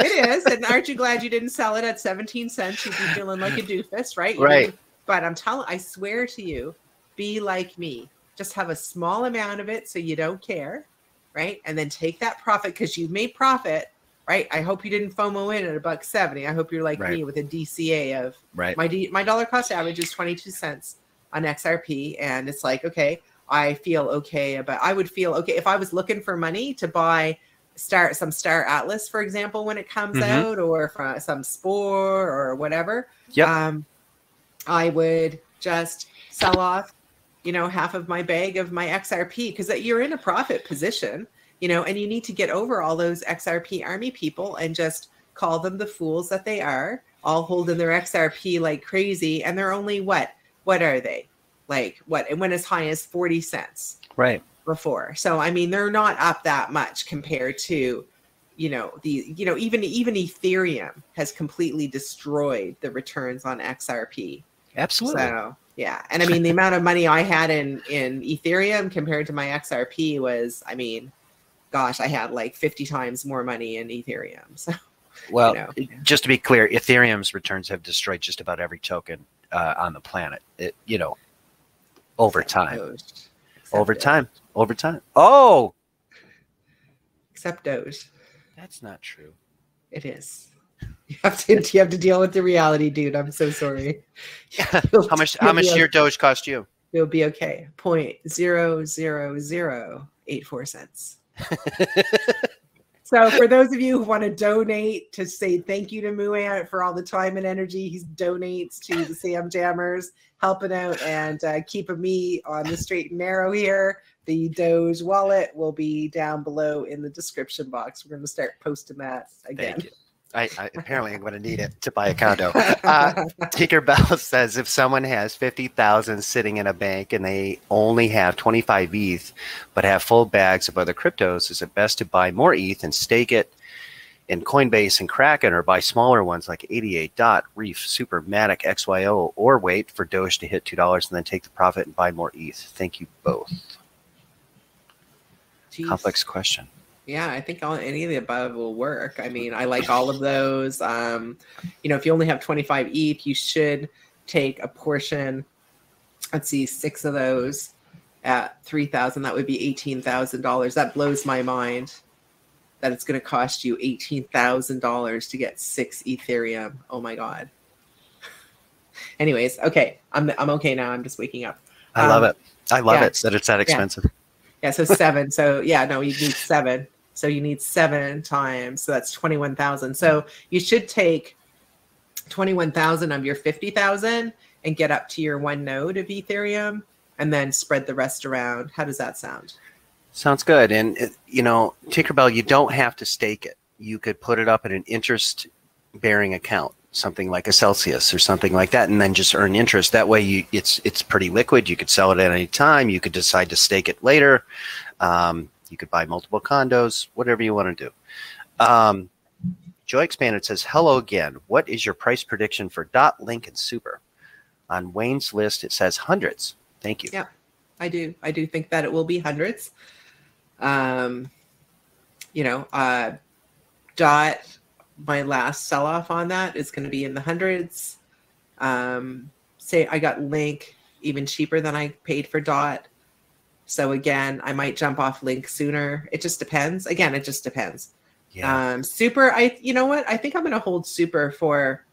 it is. And aren't you glad you didn't sell it at 17 cents? You'd be feeling like a doofus, right? Right. But I swear to you, be like me. Just have a small amount of it so you don't care, right? And then take that profit because you've made profit, right? I hope you didn't FOMO in at $1.70. I hope you're like me with a DCA of my dollar cost average is 22 cents on XRP, and it's like, okay, I feel okay about. I would feel okay if I was looking for money to buy some Star Atlas, for example, when it comes out, or from some Spore or whatever. Yep. I would just sell off, you know, half of my bag of my XRP because you're in a profit position, you know, and you need to get over all those XRP army people and just call them the fools that they are, all holding their XRP like crazy. And they're only what are they? Like what? It went as high as 40 cents before. So, I mean, they're not up that much compared to, you know, even Ethereum has completely destroyed the returns on XRP. Absolutely. So, yeah. And I mean, the amount of money I had in Ethereum compared to my XRP was, I mean, gosh, I had like 50 times more money in Ethereum. So, well, you know, just to be clear, Ethereum's returns have destroyed just about every token on the planet, you know, over time. Over time. Oh! Except Doge. That's not true. It is. You have to deal with the reality, dude. I'm so sorry. How much your Doge cost you? It'll be okay. 0.00084 cents. So for those of you who want to donate to say thank you to MooAnt for all the time and energy he donates to the Sam Jammers, helping out and keeping me on the straight and narrow here, the Doge wallet will be down below in the description box. We're going to start posting that again. Thank you. I apparently I'm going to need it to buy a condo. Tinkerbell says, if someone has 50,000 sitting in a bank and they only have 25 ETH, but have full bags of other cryptos, is it best to buy more ETH and stake it in Coinbase and Kraken, or buy smaller ones like 88 Dot, Reef, Super, Matic, XYO, or wait for Doge to hit $2 and then take the profit and buy more ETH? Thank you both. Jeez. Complex question. Yeah, I think any of the above will work. I mean, I like all of those. You know, if you only have 25 ETH, you should take a portion. Let's see, 6 of those at 3,000. That would be $18,000. That blows my mind that it's going to cost you $18,000 to get 6 Ethereum. Oh my God. Anyways, okay, I'm okay now. I'm just waking up. I love it. I love it that it's that expensive. Yeah, so 7. So yeah, no, you need 7. So you need 7 times. So that's 21,000. So you should take 21,000 of your 50,000 and get up to your 1 node of Ethereum and then spread the rest around. How does that sound? Sounds good. And, you know, Tinkerbell, you don't have to stake it. You could put it up in an interest-bearing account, something like a Celsius or something like that, and then just earn interest. That way it's pretty liquid. You could sell it at any time. You could decide to stake it later. You could buy multiple condos, whatever you want to do. Joy Expanded says, hello again. What is your price prediction for Dot, Link, and Super? On Wayne's list, it says hundreds. Thank you. Yeah. I do. I do think that it will be hundreds. You know, DOT, my last sell-off on that is going to be in the hundreds. Say I got Link even cheaper than I paid for DOT. So again, I might jump off Link sooner. It just depends. Again, it just depends. Yeah. Super, you know what? I think I'm going to hold Super for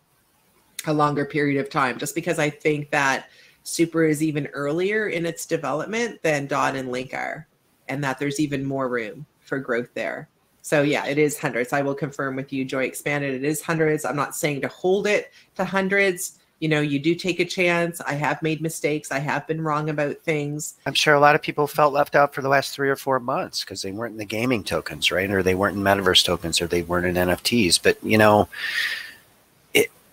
a longer period of time, just because I think that Super is even earlier in its development than DOT and Link are, and that there's even more room for growth there. So yeah, it is hundreds. I will confirm with you, Joy Expanded. It is hundreds. I'm not saying to hold it to hundreds. You know, you do take a chance. I have made mistakes. I have been wrong about things. I'm sure a lot of people felt left out for the last 3 or 4 months because they weren't in the gaming tokens, right? Or they weren't in metaverse tokens, or they weren't in NFTs. But, you know,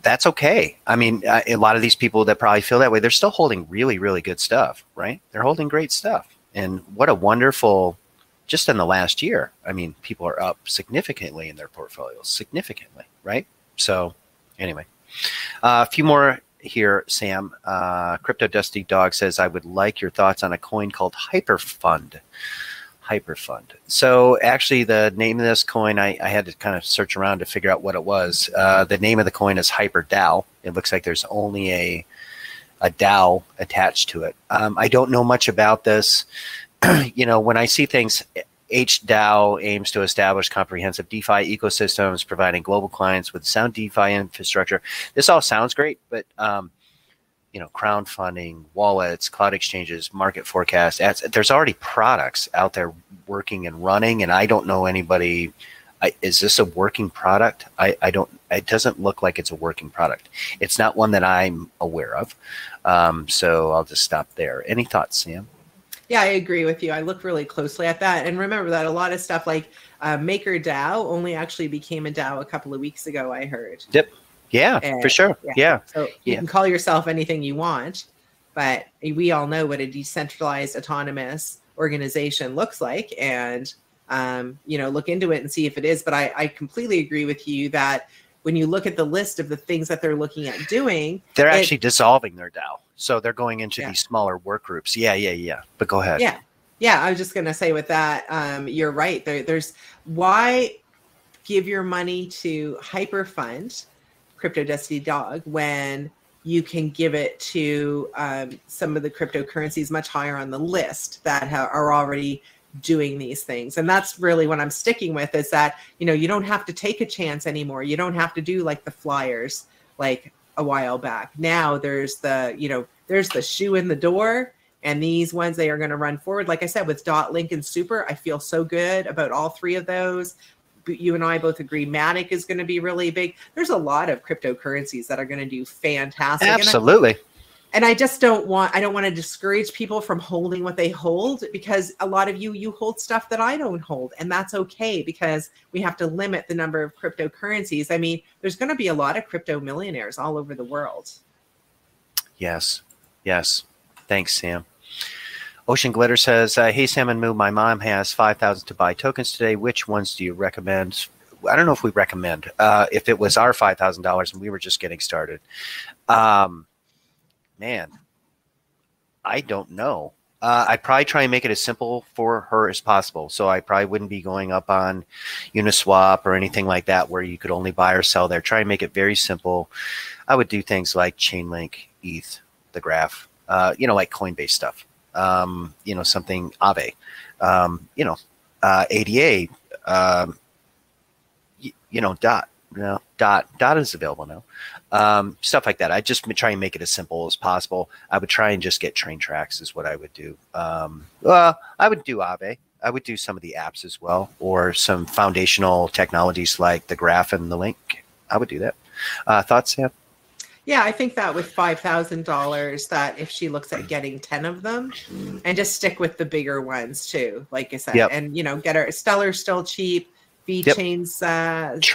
that's okay. I mean, a lot of these people that probably feel that way, they're still holding really, really good stuff, right? They're holding great stuff. And what a wonderful, just in the last year, I mean, people are up significantly in their portfolios, significantly, right? So anyway, a few more here, Sam. Crypto Dusty Dog says, I would like your thoughts on a coin called Hyperfund. Hyperfund. So actually the name of this coin, I had to kind of search around to figure out what it was. The name of the coin is HyperDAO. It looks like there's only a DAO attached to it. I don't know much about this. You know, when I see things, HDAO aims to establish comprehensive DeFi ecosystems, providing global clients with sound DeFi infrastructure. This all sounds great, but you know, crowdfunding, wallets, cloud exchanges, market forecasts, ads, there's already products out there working and running, and I don't know anybody. Is this a working product? I don't, it doesn't look like it's a working product. It's not one that I'm aware of. So I'll just stop there. Any thoughts, Sam? Yeah, I agree with you. I look really closely at that. And remember that a lot of stuff like MakerDAO only actually became a DAO a couple of weeks ago, I heard. Yep. Yeah, and, for sure. Yeah. So you can call yourself anything you want, but we all know what a decentralized autonomous organization looks like. And, you know, look into it and see if it is. But I completely agree with you that when you look at the list of the things that they're looking at doing, they're actually dissolving their DAO. So they're going into these smaller work groups. Yeah. But go ahead. Yeah. I was just going to say with that, you're right. There's why give your money to Hyperfund, Crypto Dusty Dog, when you can give it to some of the cryptocurrencies much higher on the list that are already doing these things. And that's really what I'm sticking with, is that, you know, you don't have to take a chance anymore. You don't have to do like the flyers like a while back. Now there's the, you know, there's the shoe in the door, and these ones, they are going to run forward. Like I said, with DOT, Link, and Super, I feel so good about all three of those. You and I both agree Matic is going to be really big. There's a lot of cryptocurrencies that are going to do fantastic. Absolutely. And I just don't want to discourage people from holding what they hold, because a lot of you hold stuff that I don't hold, and that's okay, because we have to limit the number of cryptocurrencies. I mean, there's going to be a lot of crypto millionaires all over the world. Yes. Thanks, Sam. Ocean Glitter says, hey, Sam and Moo, my mom has 5,000 to buy tokens today. Which ones do you recommend? I don't know if we recommend. If it was our $5,000 and we were just getting started. Man, I don't know. I'd probably try and make it as simple for her as possible. So I probably wouldn't be going up on Uniswap or anything like that where you could only buy or sell there. Try and make it very simple. I would do things like Chainlink, ETH, the Graph, you know, like Coinbase stuff. You know, something Aave, you know, ADA, you know, DOT is available now. Stuff like that. I just try and make it as simple as possible. I would try and just get train tracks is what I would do. Well, I would do Aave. I would do some of the apps as well, or some foundational technologies like the Graph and the Link. I would do that. Thoughts, Sam? Yeah, I think that with $5,000, that if she looks at getting 10 of them, and just stick with the bigger ones too, like I said, and, you know, get her Stellar's still cheap. VeChain's,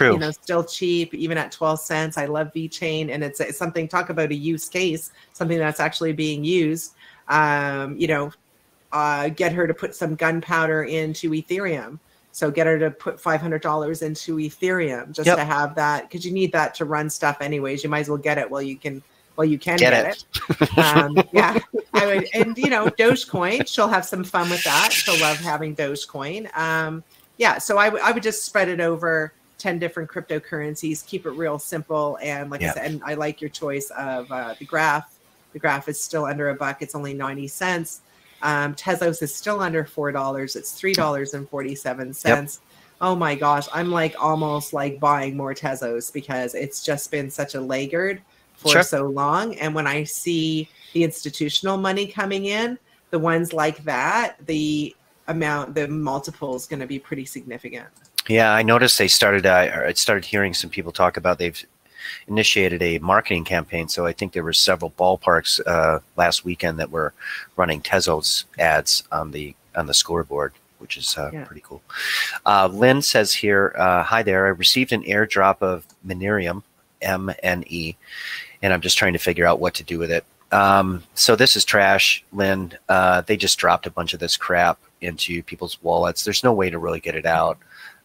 you know, still cheap, even at 12 cents. I love VeChain, and it's something, talk about a use case, something that's actually being used. You know, get her to put some gunpowder into Ethereum. So get her to put $500 into Ethereum just to have that, because you need that to run stuff anyways. You might as well get it while you can Well, you can get it. Yeah, I would. And, you know, Dogecoin, she'll have some fun with that. She'll love having Dogecoin. Yeah, so I would just spread it over 10 different cryptocurrencies, keep it real simple. And like I said, and I like your choice of the graph. The graph is still under $1. It's only 90 cents. Tezos is still under $4. It's $3.47. Yep. Oh my gosh, I'm like almost like buying more Tezos because it's just been such a laggard for so long. And when I see the institutional money coming in, the ones like that, the multiple is going to be pretty significant. Yeah, I noticed they started, I started hearing some people talk about they've initiated a marketing campaign. So I think there were several ballparks last weekend that were running Tezos ads on the scoreboard, which is pretty cool. Lynn says here, hi there. I received an airdrop of Minerium, MNE, and I'm just trying to figure out what to do with it. So this is trash, Lynn. They just dropped a bunch of this crap into people's wallets. There's no way to really get it out.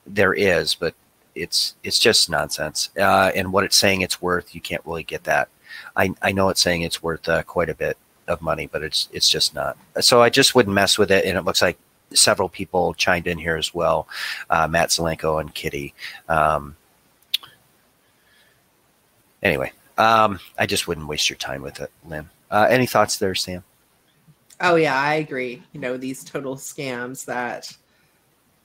There is, but it's just nonsense. And what it's saying it's worth, you can't really get that. I know it's saying it's worth quite a bit of money, but it's just not. So I just wouldn't mess with it. And it looks like several people chimed in here as well, Matt Zelenko and Kitty. Anyway, I just wouldn't waste your time with it, Lynn. Any thoughts there, Sam? Oh yeah, I agree. You know, these total scams that,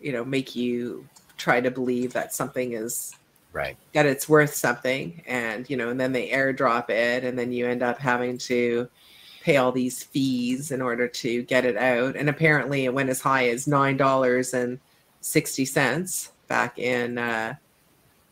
you know, make you try to believe that something is that it's worth something, and you know, and then they airdrop it, and then you end up having to pay all these fees in order to get it out. And apparently it went as high as $9.60 back in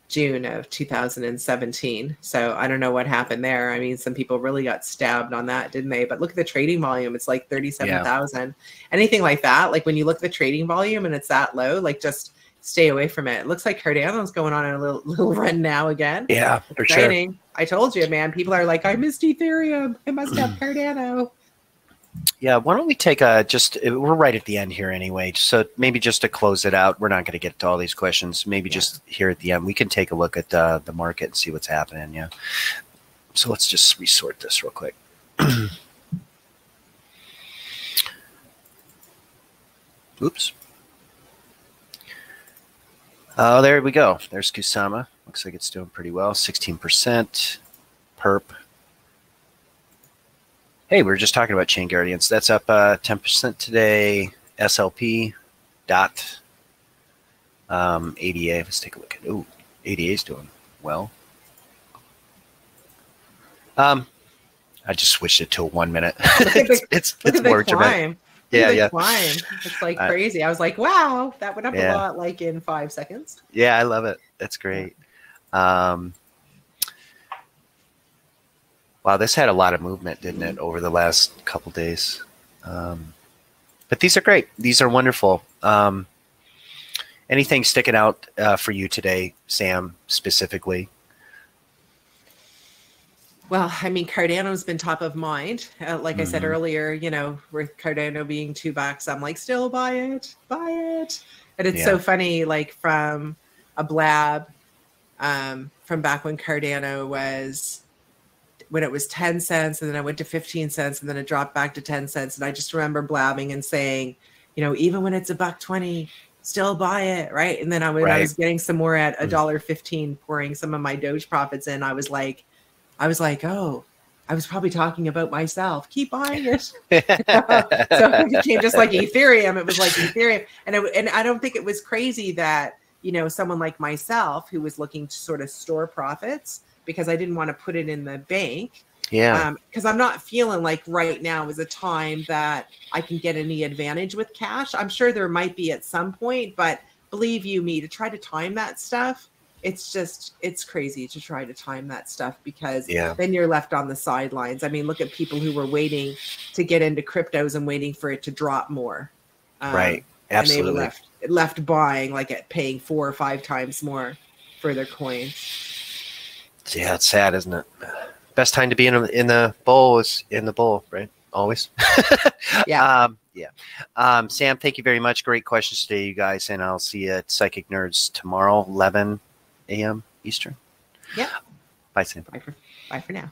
June of 2017. So I don't know what happened there. I mean, some people really got stabbed on that, didn't they? But look at the trading volume. It's like 37,000. Yeah. Anything like that, like when you look at the trading volume and it's that low, like just stay away from it. It looks like Cardano's going on a little run now again. Yeah, for sure. I told you, man. People are like, I missed Ethereum. I must have Cardano. Yeah, why don't we take we're right at the end here anyway. So maybe just to close it out, we're not going to get to all these questions. Maybe just here at the end, we can take a look at the market and see what's happening. Yeah. So let's just resort this real quick. Oops. Oh, there we go. There's Kusama. Looks like it's doing pretty well. 16%. Perp. Hey, we were just talking about Chain Guardians. That's up 10% today. SLP. DOT. ADA. Let's take a look at. Ooh, ADA is doing well. I just switched it to 1 minute. It's more dramatic. Yeah. Climb. It's like crazy. I was like, wow, that went up a lot, like in 5 seconds. Yeah, I love it. That's great. Wow, this had a lot of movement, didn't it, over the last couple days? But these are great. These are wonderful. Anything sticking out for you today, Sam, specifically? Well, I mean, Cardano's been top of mind. Like I said earlier, you know, with Cardano being $2, I'm like, still buy it. And it's so funny, like from a blab from back when Cardano was, when it was 10 cents, and then I went to 15 cents, and then it dropped back to 10 cents. And I just remember blabbing and saying, you know, even when it's $1.20, still buy it, right? And then I was getting some more at $1.15, pouring some of my Doge profits in. I was like, oh, I was probably talking about myself. Keep buying it. So it became just like Ethereum. It was like Ethereum. And I don't think it was crazy that, you know, someone like myself who was looking to sort of store profits, because I didn't want to put it in the bank. Yeah. Because I'm not feeling like right now is a time that I can get any advantage with cash. I'm sure there might be at some point, but believe you me, to try to time that stuff, it's crazy to try to time that stuff, because then you're left on the sidelines. I mean, look at people who were waiting to get into cryptos and waiting for it to drop more. Right. Absolutely. And they were left buying, like at paying 4 or 5 times more for their coins. Yeah, it's sad, isn't it? Best time to be in the bull is in the bull, right? Always. Sam, thank you very much. Great questions today, you guys. And I'll see you at Psychic Nerds tomorrow, 11 a.m. Eastern. Yeah. Bye, Sam. Bye for now.